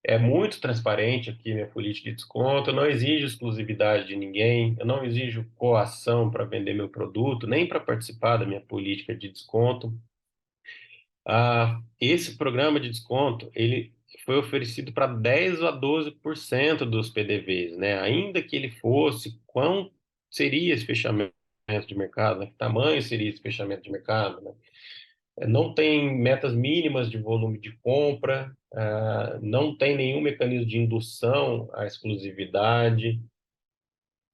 é muito transparente aqui minha política de desconto, eu não exijo exclusividade de ninguém, eu não exijo coação para vender meu produto, nem para participar da minha política de desconto. Esse programa de desconto, ele foi oferecido para 10 a 12% dos PDVs, né? Ainda que ele fosse, quão seria esse fechamento de mercado, né? Que tamanho seria esse fechamento de mercado, né? Não tem metas mínimas de volume de compra, não tem nenhum mecanismo de indução à exclusividade,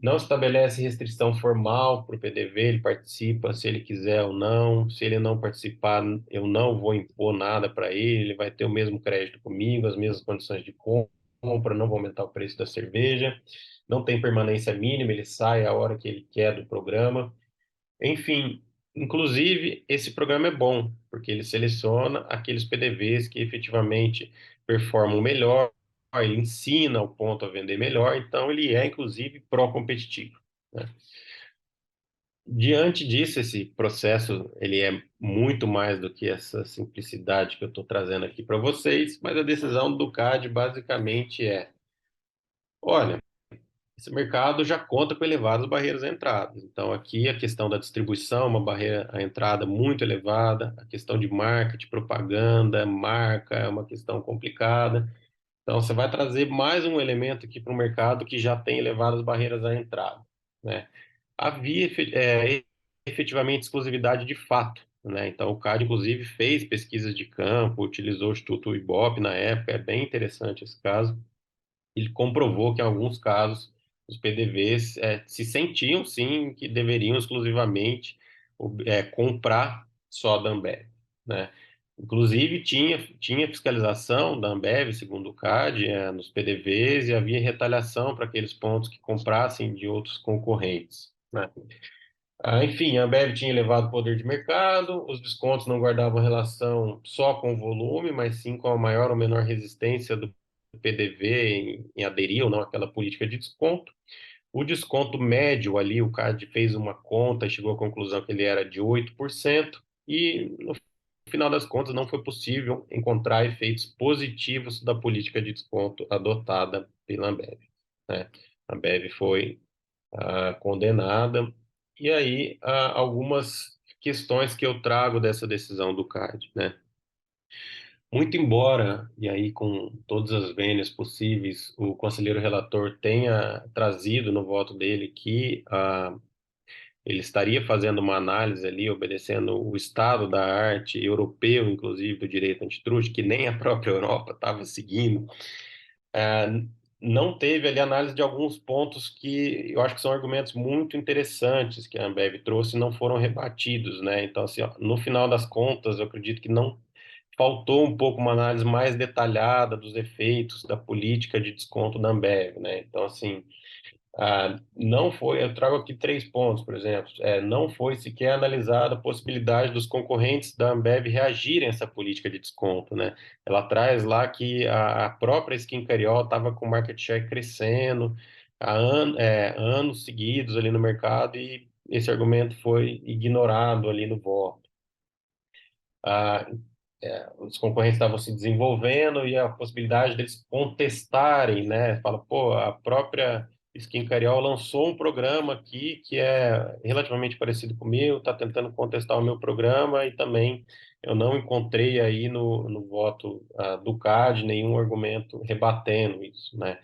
não estabelece restrição formal para o PDV, ele participa se ele quiser ou não. Se ele não participar, eu não vou impor nada para ele, ele vai ter o mesmo crédito comigo, as mesmas condições de compra, não vou aumentar o preço da cerveja. Não tem permanência mínima, ele sai a hora que ele quer do programa. Enfim, inclusive, esse programa é bom, porque ele seleciona aqueles PDVs que efetivamente performam melhor, ele ensina o ponto a vender melhor, então ele é, inclusive, pró-competitivo, né? Diante disso, esse processo, ele é muito mais do que essa simplicidade que eu estou trazendo aqui para vocês, mas a decisão do CAD basicamente olha, esse mercado já conta com elevadas barreiras à entrada. Então, aqui a questão da distribuição, uma barreira à entrada muito elevada, a questão de marketing, propaganda, marca, é uma questão complicada. Então, você vai trazer mais um elemento aqui para o mercado que já tem elevadas barreiras à entrada, né? Havia efetivamente exclusividade de fato, né? Então, o CAD, inclusive, fez pesquisas de campo, utilizou o Instituto Ibope na época, é bem interessante esse caso. Ele comprovou que, em alguns casos, os PDVs se sentiam, sim, que deveriam exclusivamente comprar só da Ambev, né? Inclusive, tinha fiscalização da Ambev, segundo o CAD, nos PDVs, e havia retaliação para aqueles pontos que comprassem de outros concorrentes, né? Enfim, a Ambev tinha elevado poder de mercado, os descontos não guardavam relação só com o volume, mas sim com a maior ou menor resistência do PDV em aderir ou não àquela política de desconto. O desconto médio ali, o CAD fez uma conta e chegou à conclusão que ele era de 8%, e no final das contas não foi possível encontrar efeitos positivos da política de desconto adotada pela Ambev, né? A Ambev foi condenada. E aí, algumas questões que eu trago dessa decisão do CAD, né? Muito embora, e aí com todas as vênias possíveis, o conselheiro relator tenha trazido no voto dele que ele estaria fazendo uma análise ali, obedecendo o estado da arte europeu, inclusive do direito antitruste, que nem a própria Europa estava seguindo, não teve ali análise de alguns pontos que eu acho que são argumentos muito interessantes que a Ambev trouxe e não foram rebatidos, né? Então, assim, ó, no final das contas, eu acredito que não faltou um pouco uma análise mais detalhada dos efeitos da política de desconto da Ambev, né? Então, assim, não foi, eu trago aqui 3 pontos, por exemplo, não foi sequer analisada a possibilidade dos concorrentes da Ambev reagirem a essa política de desconto, né? Ela traz lá que a própria Skin Cariol estava com o market share crescendo anos seguidos ali no mercado e esse argumento foi ignorado ali no voto. Ah, os concorrentes estavam se desenvolvendo e a possibilidade deles contestarem, né? Fala, pô, a própria Skin Cariol lançou um programa aqui que é relativamente parecido com o meu, está tentando contestar o meu programa e também eu não encontrei aí no voto do CAD nenhum argumento rebatendo isso, né?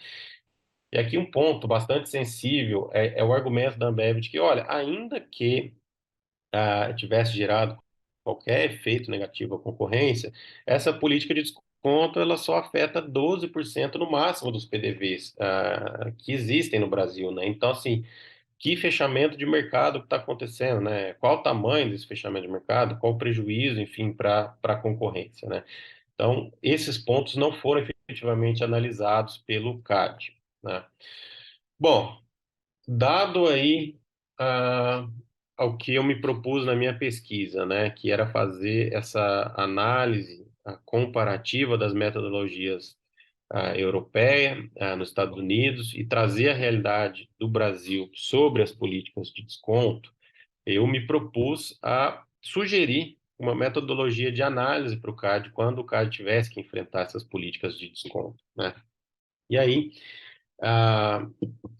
E aqui um ponto bastante sensível é o argumento da Ambev de que, olha, ainda que tivesse gerado qualquer efeito negativo à concorrência, essa política de desconto ela só afeta 12% no máximo dos PDVs que existem no Brasil, né? Então, assim, que fechamento de mercado que está acontecendo, né? Qual o tamanho desse fechamento de mercado? Qual o prejuízo, enfim, para a concorrência, né? Então, esses pontos não foram efetivamente analisados pelo CAD, né? Bom, dado aí ah, ao que eu me propus na minha pesquisa, né, que era fazer essa análise comparativa das metodologias europeia, nos Estados Unidos e trazer a realidade do Brasil sobre as políticas de desconto, eu me propus a sugerir uma metodologia de análise para o CAD quando o CAD tivesse que enfrentar essas políticas de desconto, né? E aí, a,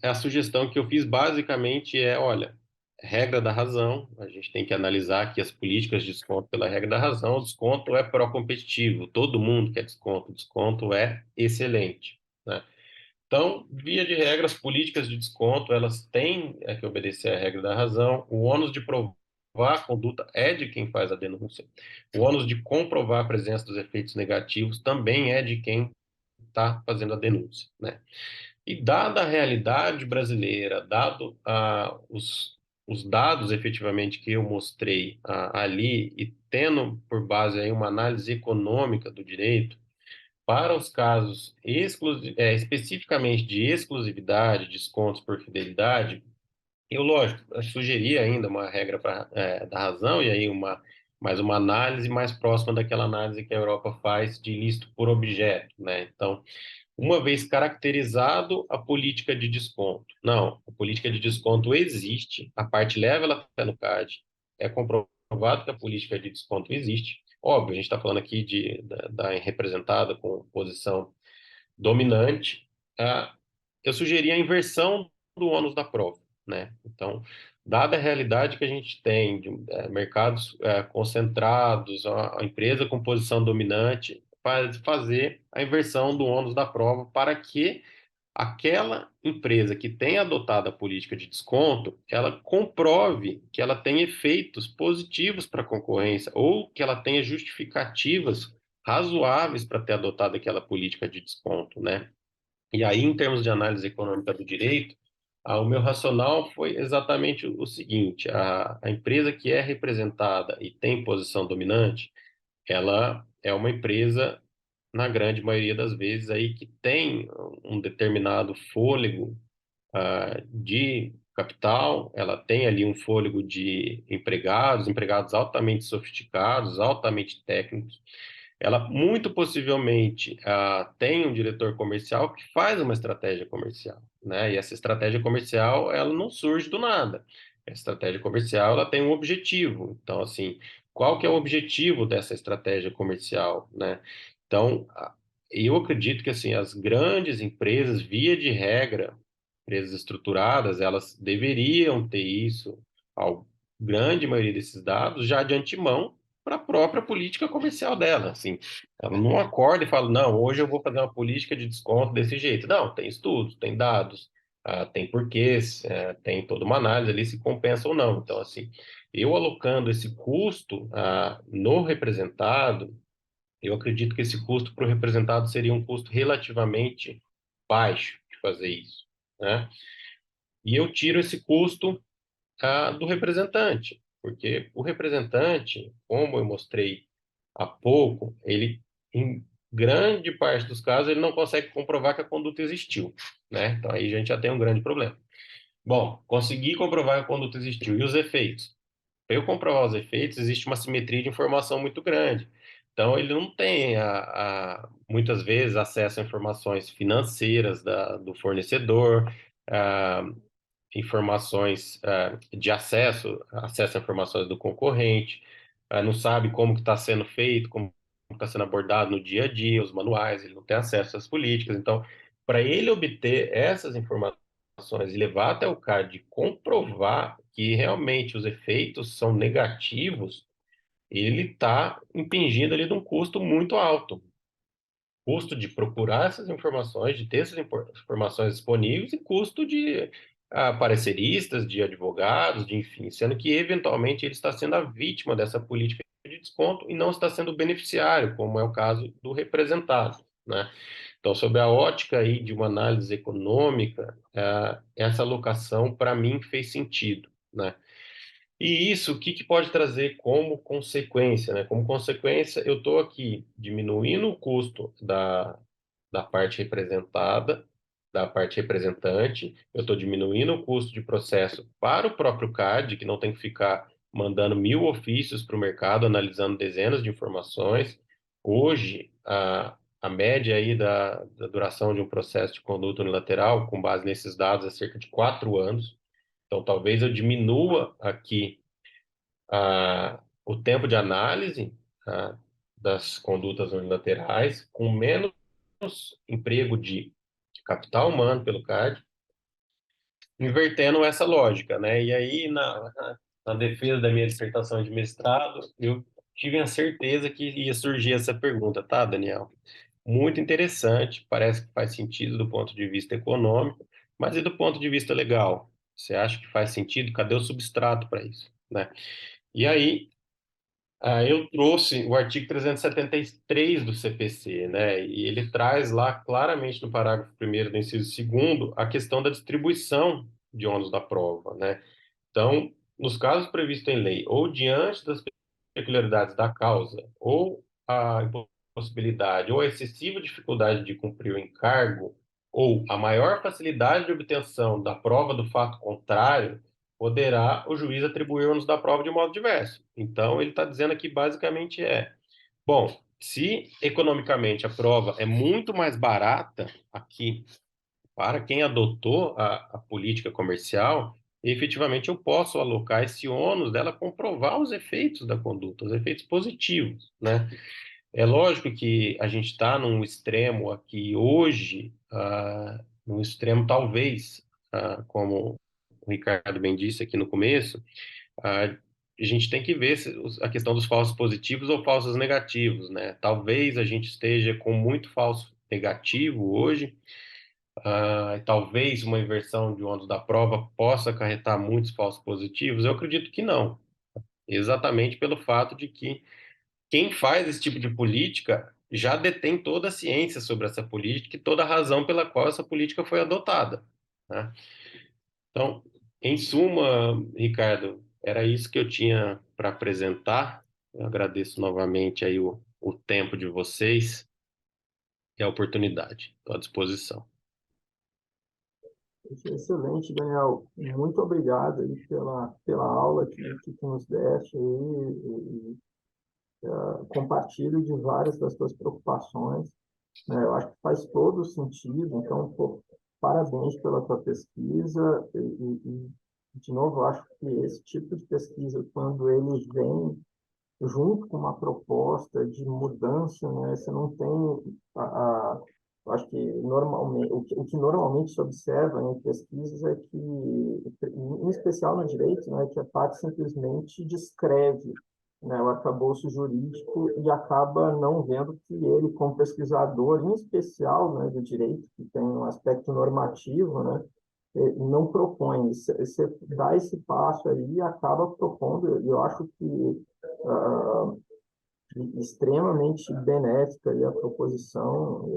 a sugestão que eu fiz basicamente olha, regra da razão, a gente tem que analisar aqui as políticas de desconto pela regra da razão, o desconto é pró-competitivo, todo mundo quer desconto, o desconto é excelente, né? Então, via de regra, as políticas de desconto, elas têm que obedecer à regra da razão, o ônus de provar a conduta é de quem faz a denúncia, o ônus de comprovar a presença dos efeitos negativos também é de quem está fazendo a denúncia, né? E dada a realidade brasileira, dado os dados efetivamente que eu mostrei ali e tendo por base aí uma análise econômica do direito, para os casos especificamente de exclusividade, descontos por fidelidade, eu, lógico, eu sugeri ainda uma regra da razão e aí mais uma análise mais próxima daquela análise que a Europa faz de ilícito por objeto, né? Então, uma vez caracterizado a política de desconto. Não, a política de desconto existe, a parte leva ela até no CAD, é comprovado que a política de desconto existe. Óbvio, a gente está falando aqui da representada com posição dominante. Ah, eu sugeri a inversão do ônus da prova, né? Então, dada a realidade que a gente tem de mercados concentrados, a empresa com posição dominante, fazer a inversão do ônus da prova para que aquela empresa que tem adotado a política de desconto, ela comprove que ela tem efeitos positivos para a concorrência ou que ela tenha justificativas razoáveis para ter adotado aquela política de desconto, né? E aí, em termos de análise econômica do direito, o meu racional foi exatamente o seguinte: a empresa que é representada e tem posição dominante, ela é uma empresa, na grande maioria das vezes, aí que tem um determinado fôlego de capital, ela tem ali um fôlego de empregados altamente sofisticados, altamente técnicos, ela muito possivelmente tem um diretor comercial que faz uma estratégia comercial, né? E essa estratégia comercial, ela não surge do nada. A estratégia comercial, ela tem um objetivo. Então, assim, qual que é o objetivo dessa estratégia comercial, né? Então, eu acredito que, assim, as grandes empresas, via de regra, empresas estruturadas, elas deveriam ter isso, a grande maioria desses dados, já de antemão, para a própria política comercial dela, assim, ela não acorda e fala, não, hoje eu vou fazer uma política de desconto desse jeito. Não, tem estudos, tem dados, tem porquês, tem toda uma análise ali se compensa ou não. Então, assim, eu alocando esse custo no representado, eu acredito que esse custo para o representado seria um custo relativamente baixo. fazer isso, né? E eu tiro esse custo do representante, porque o representante, como eu mostrei há pouco, ele, em grande parte dos casos, ele não consegue comprovar que a conduta existiu, né? Então aí a gente já tem um grande problema. Bom, consegui comprovar que a conduta existiu. E os efeitos? Para eu comprovar os efeitos, existe uma simetria de informação muito grande. Então, ele não tem, muitas vezes, acesso a informações financeiras do fornecedor, a informações de acesso a informações do concorrente, não sabe como que está sendo feito, como está sendo abordado no dia a dia, os manuais, ele não tem acesso às políticas. Então, para ele obter essas informações e levar até o CAD e comprovar que realmente os efeitos são negativos, ele está impingindo ali de um custo muito alto. Custo de procurar essas informações, de ter essas informações disponíveis, e custo de pareceristas, de advogados, de enfim, sendo que eventualmente ele está sendo a vítima dessa política de desconto e não está sendo o beneficiário, como é o caso do representado, né? Então, sob a ótica aí de uma análise econômica, essa alocação para mim fez sentido, né? E isso, o que que pode trazer como consequência, né? Como consequência, eu estou aqui diminuindo o custo da parte representada, da parte representante, eu estou diminuindo o custo de processo para o próprio CAD, que não tem que ficar mandando 1.000 ofícios para o mercado, analisando dezenas de informações. Hoje, a média aí da duração de um processo de conduta unilateral, com base nesses dados, é cerca de 4 anos. Então, talvez eu diminua aqui o tempo de análise das condutas unilaterais, com menos emprego de capital humano pelo CAD, invertendo essa lógica, né? E aí, na defesa da minha dissertação de mestrado, eu tive a certeza que ia surgir essa pergunta, tá, Daniel? Muito interessante, parece que faz sentido do ponto de vista econômico, mas e do ponto de vista legal? Você acha que faz sentido? Cadê o substrato para isso, né? E aí, eu trouxe o artigo 373 do CPC, né? E ele traz lá claramente no parágrafo 1º do inciso 2º a questão da distribuição de ônus da prova, né? Então, nos casos previstos em lei, ou diante das peculiaridades da causa, ou a impossibilidade, ou a excessiva dificuldade de cumprir o encargo, ou a maior facilidade de obtenção da prova do fato contrário, poderá o juiz atribuir ônus da prova de modo diverso. Então, ele está dizendo aqui basicamente bom, se economicamente a prova é muito mais barata aqui para quem adotou a política comercial, efetivamente eu posso alocar esse ônus dela comprovar os efeitos da conduta, os efeitos positivos, né? É lógico que a gente está num extremo aqui hoje, num extremo talvez, como o Ricardo bem disse aqui no começo, a gente tem que ver a questão dos falsos positivos ou falsos negativos, né? Talvez a gente esteja com muito falso negativo hoje, talvez uma inversão de ônus da prova possa acarretar muitos falsos positivos. Eu acredito que não, exatamente pelo fato de que quem faz esse tipo de política já detém toda a ciência sobre essa política e toda a razão pela qual essa política foi adotada, né? Então, em suma, Ricardo, era isso que eu tinha para apresentar. Eu agradeço novamente aí o tempo de vocês e a oportunidade. Estou à disposição. Excelente, Daniel. Muito obrigado aí pela aula que tu nos deste aí, compartilho de várias das tuas preocupações, né? Eu acho que faz todo sentido, então, pô, parabéns pela tua pesquisa de novo, eu acho que esse tipo de pesquisa, quando ele vem junto com uma proposta de mudança, né, você não tem eu acho que normalmente o que normalmente se observa em pesquisas é que, em especial no direito, né, que a parte simplesmente descreve, né, o arcabouço jurídico e acaba não vendo que ele, como pesquisador, em especial, né, do direito, que tem um aspecto normativo, né, não propõe. Você dá esse passo aí e acaba propondo, e eu acho que extremamente benéfica aí a proposição.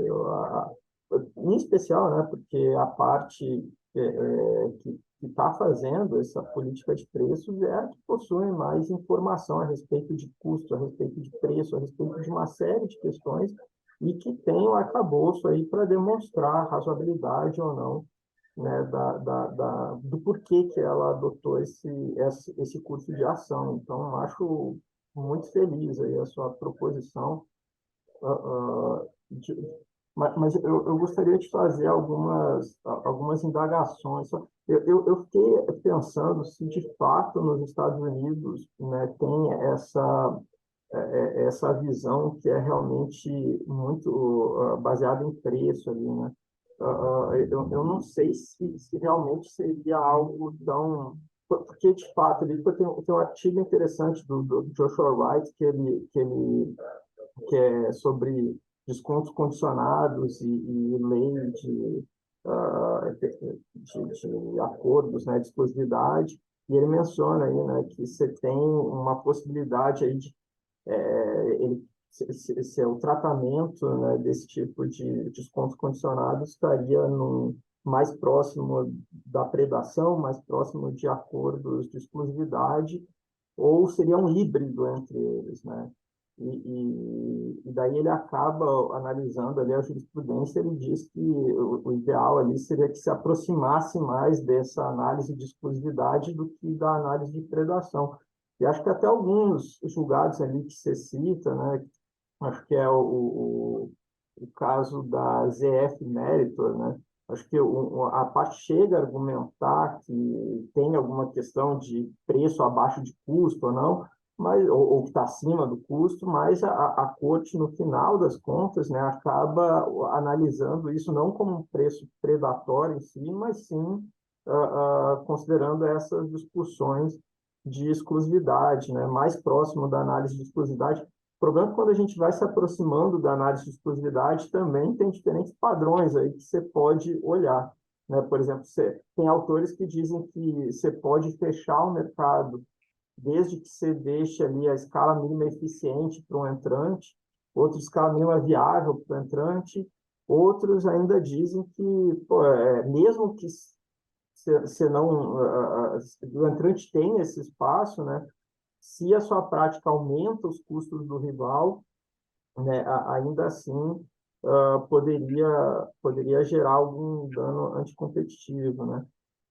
em especial, né, porque a parte que está fazendo essa política de preços é a que possui mais informação a respeito de custo, a respeito de preço, a respeito de uma série de questões e que tem um arcabouço aí para demonstrar a razoabilidade ou não, né, do porquê que ela adotou esse curso de ação. Então, acho muito feliz aí a sua proposição. De, mas eu gostaria de fazer algumas indagações. Eu fiquei pensando se, de fato, nos Estados Unidos, né, tem essa visão que é realmente muito baseada em preço ali, né? Eu não sei se realmente seria algo tão... Porque, de fato, tem um artigo interessante do Joshua Wright que é sobre descontos condicionados e lei de acordos, né, de exclusividade, e ele menciona aí, né, que você tem uma possibilidade aí de ele, se o tratamento, né, desse tipo de descontos condicionados estaria mais próximo da predação, mais próximo de acordos de exclusividade, ou seria um híbrido entre eles, né? E daí ele acaba analisando ali a jurisprudência, ele diz que o ideal ali seria que se aproximasse mais dessa análise de exclusividade do que da análise de predação. E acho que até alguns julgados ali que você cita, né, acho que é o caso da ZF Meritor, né? Acho que a parte chega a argumentar que tem alguma questão de preço abaixo de custo ou não, mas, ou que está acima do custo, mas a corte, no final das contas, né, acaba analisando isso não como um preço predatório em si, mas sim considerando essas discussões de exclusividade, né, mais próximo da análise de exclusividade. O problema é que quando a gente vai se aproximando da análise de exclusividade, também tem diferentes padrões aí que você pode olhar, né? Por exemplo, tem autores que dizem que você pode fechar o mercado desde que você deixe ali a escala mínima eficiente para um entrante, outra escala mínima viável para o entrante, outros ainda dizem que, pô, mesmo que você não, o entrante tem esse espaço, né? Se a sua prática aumenta os custos do rival, né, ainda assim poderia gerar algum dano anticompetitivo, né?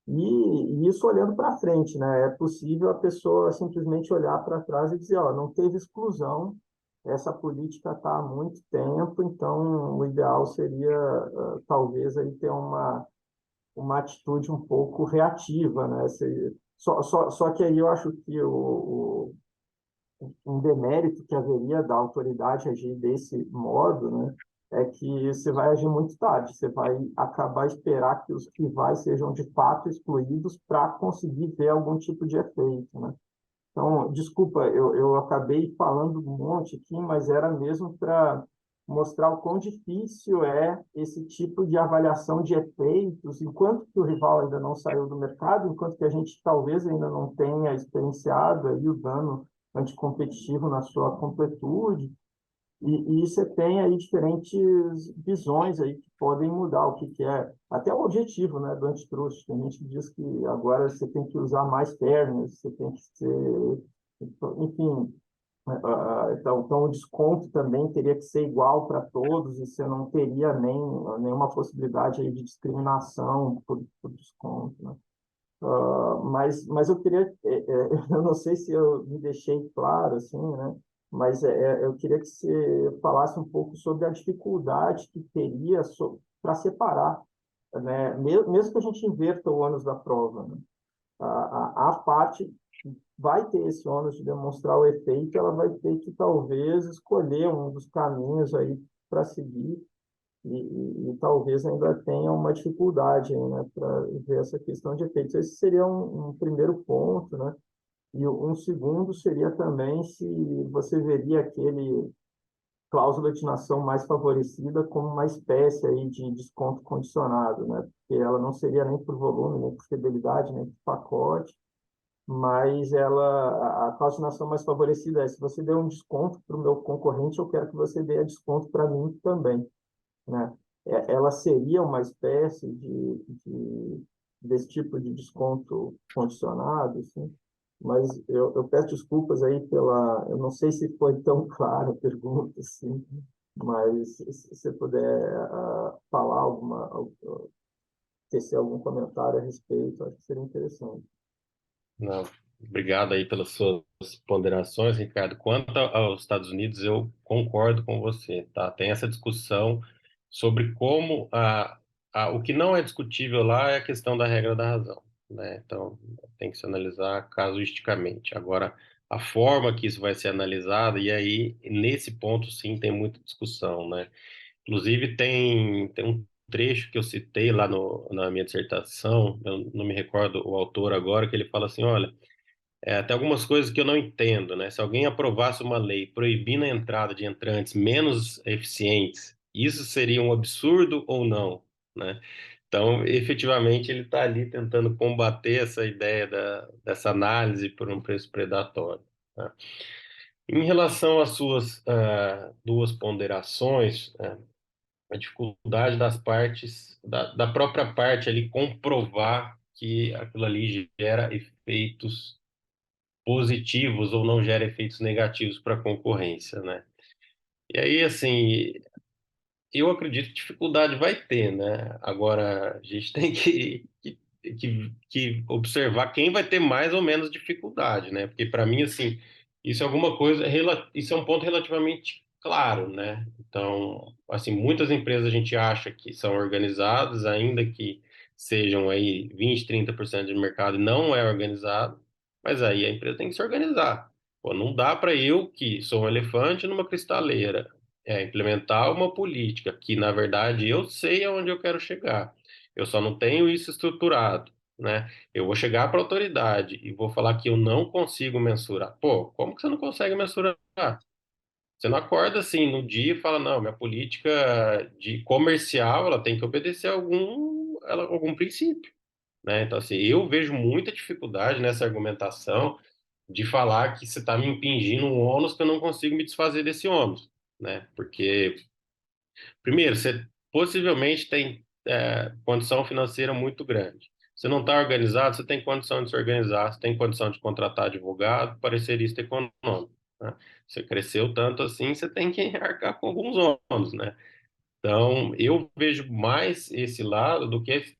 E isso olhando para frente, né? É possível a pessoa simplesmente olhar para trás e dizer, ó, não teve exclusão, essa política está há muito tempo, então o ideal seria talvez aí ter uma atitude um pouco reativa, né? Só que aí eu acho que um demérito que haveria da autoridade agir desse modo, né, é que você vai agir muito tarde, você vai acabar esperar que os rivais sejam de fato excluídos para conseguir ver algum tipo de efeito, né? Então, desculpa, eu acabei falando um monte aqui, mas era mesmo para mostrar o quão difícil é esse tipo de avaliação de efeitos, enquanto que o rival ainda não saiu do mercado, enquanto que a gente talvez ainda não tenha experienciado aí o dano anticompetitivo na sua completude, e você tem aí diferentes visões aí que podem mudar o que é até o objetivo, né, do antitrust. Tem gente que diz que agora você tem que usar mais fairness, você tem que ser, enfim, então o desconto também teria que ser igual para todos e você não teria nenhuma possibilidade aí de discriminação por desconto, né? Mas eu queria, eu não sei se eu me deixei claro, assim, né? Mas eu queria que você falasse um pouco sobre a dificuldade que teria para separar, né? Mesmo que a gente inverta o ônus da prova, né? A parte que vai ter esse ônus de demonstrar o efeito, ela vai ter que talvez escolher um dos caminhos aí para seguir e talvez ainda tenha uma dificuldade aí, né, para ver essa questão de efeitos. Esse seria um primeiro ponto, né? E um segundo seria também se você veria aquele cláusula de nação mais favorecida como uma espécie aí de desconto condicionado, né? Porque ela não seria nem por volume, nem por fidelidade, nem por pacote, mas a cláusula de nação mais favorecida é se você der um desconto para o meu concorrente, eu quero que você dê desconto para mim também, né? ela seria uma espécie desse tipo de desconto condicionado, assim, mas eu peço desculpas aí pela, eu não sei se foi tão clara a pergunta, assim, mas se você puder falar tecer algum comentário a respeito, acho que seria interessante. Não, obrigado aí pelas suas ponderações, Ricardo. Quanto aos Estados Unidos, eu concordo com você, tá? Tem essa discussão sobre como o que não é discutível lá é a questão da regra da razão, né? Então, tem que se analisar casuisticamente. Agora, a forma que isso vai ser analisada, e aí, nesse ponto, sim, tem muita discussão, né? Inclusive, tem um trecho que eu citei lá na minha dissertação, eu não me recordo o autor agora, que ele fala assim, olha, tem algumas coisas que eu não entendo, né? Se alguém aprovasse uma lei proibindo a entrada de entrantes menos eficientes, isso seria um absurdo ou não, né? Então, efetivamente, ele está ali tentando combater essa ideia dessa análise por um preço predatório, tá? Em relação às suas duas ponderações, a dificuldade das partes, da própria parte ali, comprovar que aquilo ali gera efeitos positivos ou não gera efeitos negativos para a concorrência, né? E aí, assim, eu acredito que dificuldade vai ter, né? Agora, a gente tem que observar quem vai ter mais ou menos dificuldade, né? Porque, para mim, assim, isso é alguma coisa, isso é um ponto relativamente claro, né? Então, assim, muitas empresas a gente acha que são organizadas, ainda que sejam aí 20, 30% de mercado, e não é organizado, mas aí a empresa tem que se organizar. Pô, não dá para eu, que sou um elefante numa cristaleira, implementar uma política que, na verdade, eu sei aonde eu quero chegar. Eu só não tenho isso estruturado, né? Eu vou chegar para a autoridade e vou falar que eu não consigo mensurar. Pô, como que você não consegue mensurar? Você não acorda assim no dia e fala, não, minha política de comercial, ela tem que obedecer a algum princípio, né? Então, assim, eu vejo muita dificuldade nessa argumentação de falar que você está me impingindo um ônus que eu não consigo me desfazer desse ônus, né? Porque primeiro, você possivelmente tem condição financeira muito grande. Você não está organizado, você tem condição de se organizar, você tem condição de contratar advogado, parecerista econômico, né? Você cresceu tanto assim, você tem que arcar com alguns ônus, né? Então, eu vejo mais esse lado do que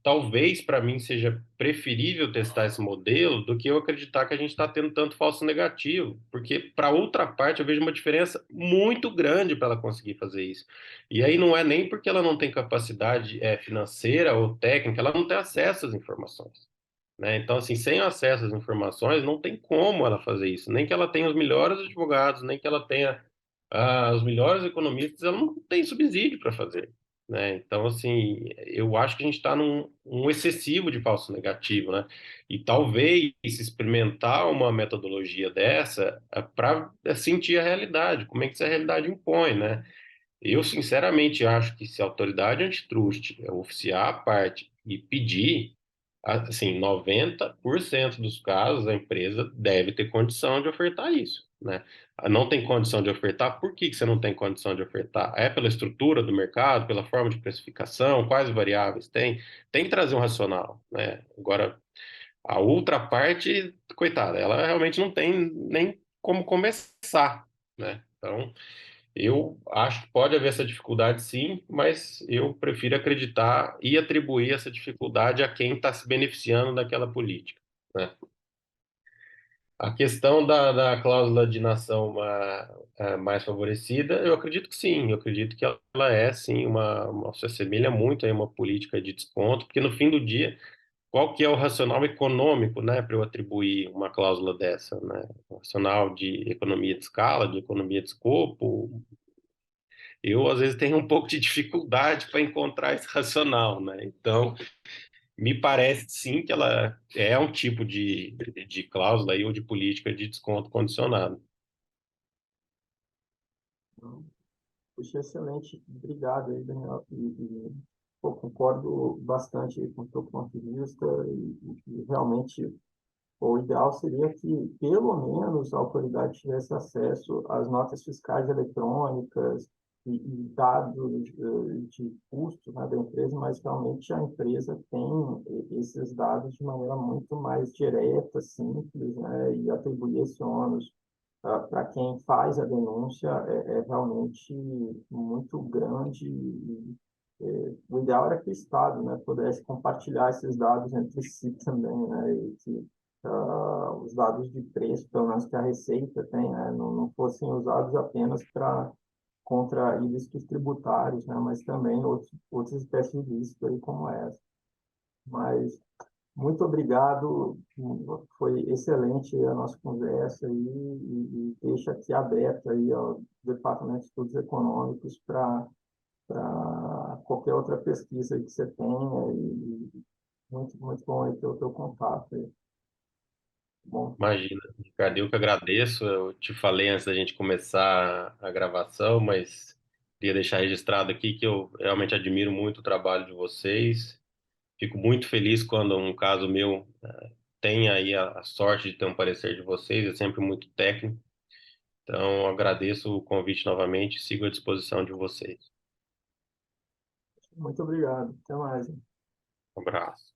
talvez para mim seja preferível testar esse modelo do que eu acreditar que a gente está tendo tanto falso negativo, porque para outra parte eu vejo uma diferença muito grande para ela conseguir fazer isso. E aí não é nem porque ela não tem capacidade financeira ou técnica, ela não tem acesso às informações, né? Então, assim, sem acesso às informações, não tem como ela fazer isso. Nem que ela tenha os melhores advogados, nem que ela tenha os melhores economistas, ela não tem subsídio para fazer, né? Então, assim, eu acho que a gente está num um excessivo de falso negativo, né? E talvez se experimentar uma metodologia dessa para sentir a realidade, como é que essa realidade impõe, né? Eu, sinceramente, acho que se a autoridade antitrust oficiar a parte e pedir, assim, 90% dos casos, a empresa deve ter condição de ofertar isso, né? Não tem condição de ofertar, por que que você não tem condição de ofertar? É pela estrutura do mercado, pela forma de precificação, quais variáveis tem? Tem que trazer um racional, né? Agora, a outra parte, coitada, ela realmente não tem nem como começar, né? Então, eu acho que pode haver essa dificuldade, sim, mas eu prefiro acreditar e atribuir essa dificuldade a quem está se beneficiando daquela política, né? A questão da cláusula de nação mais favorecida, eu acredito que sim, eu acredito que ela é, sim, se assemelha muito a uma política de desconto, porque no fim do dia, qual que é o racional econômico, né, para eu atribuir uma cláusula dessa, né? O racional de economia de escala, de economia de escopo, eu às vezes tenho um pouco de dificuldade para encontrar esse racional, né? Então, me parece sim que ela é um tipo de cláusula aí, ou de política de desconto condicionado. Então, puxa, excelente, obrigado aí, Daniel. Pô, concordo bastante com o teu ponto de vista e realmente o ideal seria que, pelo menos, a autoridade tivesse acesso às notas fiscais eletrônicas, e dados de custo, né, da empresa, mas realmente a empresa tem esses dados de maneira muito mais direta, simples, né, e atribuir esse ônus para quem faz a denúncia é realmente muito grande. O ideal era que o Estado, né, pudesse compartilhar esses dados entre si também, né, e que os dados de preço, pelo menos que a Receita tem, né, não fossem usados apenas para contra ilícitos tributários, né, mas também outras espécies de ilícitos aí como essa. Mas muito obrigado, foi excelente a nossa conversa e deixa aqui aberto aí ao Departamento de Estudos Econômicos para qualquer outra pesquisa que você tenha e muito bom aí ter o teu contato aí. Bom, Imagina, Ricardo, eu que agradeço. Eu te falei antes da gente começar a gravação, mas queria deixar registrado aqui que eu realmente admiro muito o trabalho de vocês. Fico muito feliz quando um caso meu tem aí a sorte de ter um parecer de vocês, é sempre muito técnico. Então, agradeço o convite novamente e sigo à disposição de vocês. muito obrigado. Até mais. Um abraço.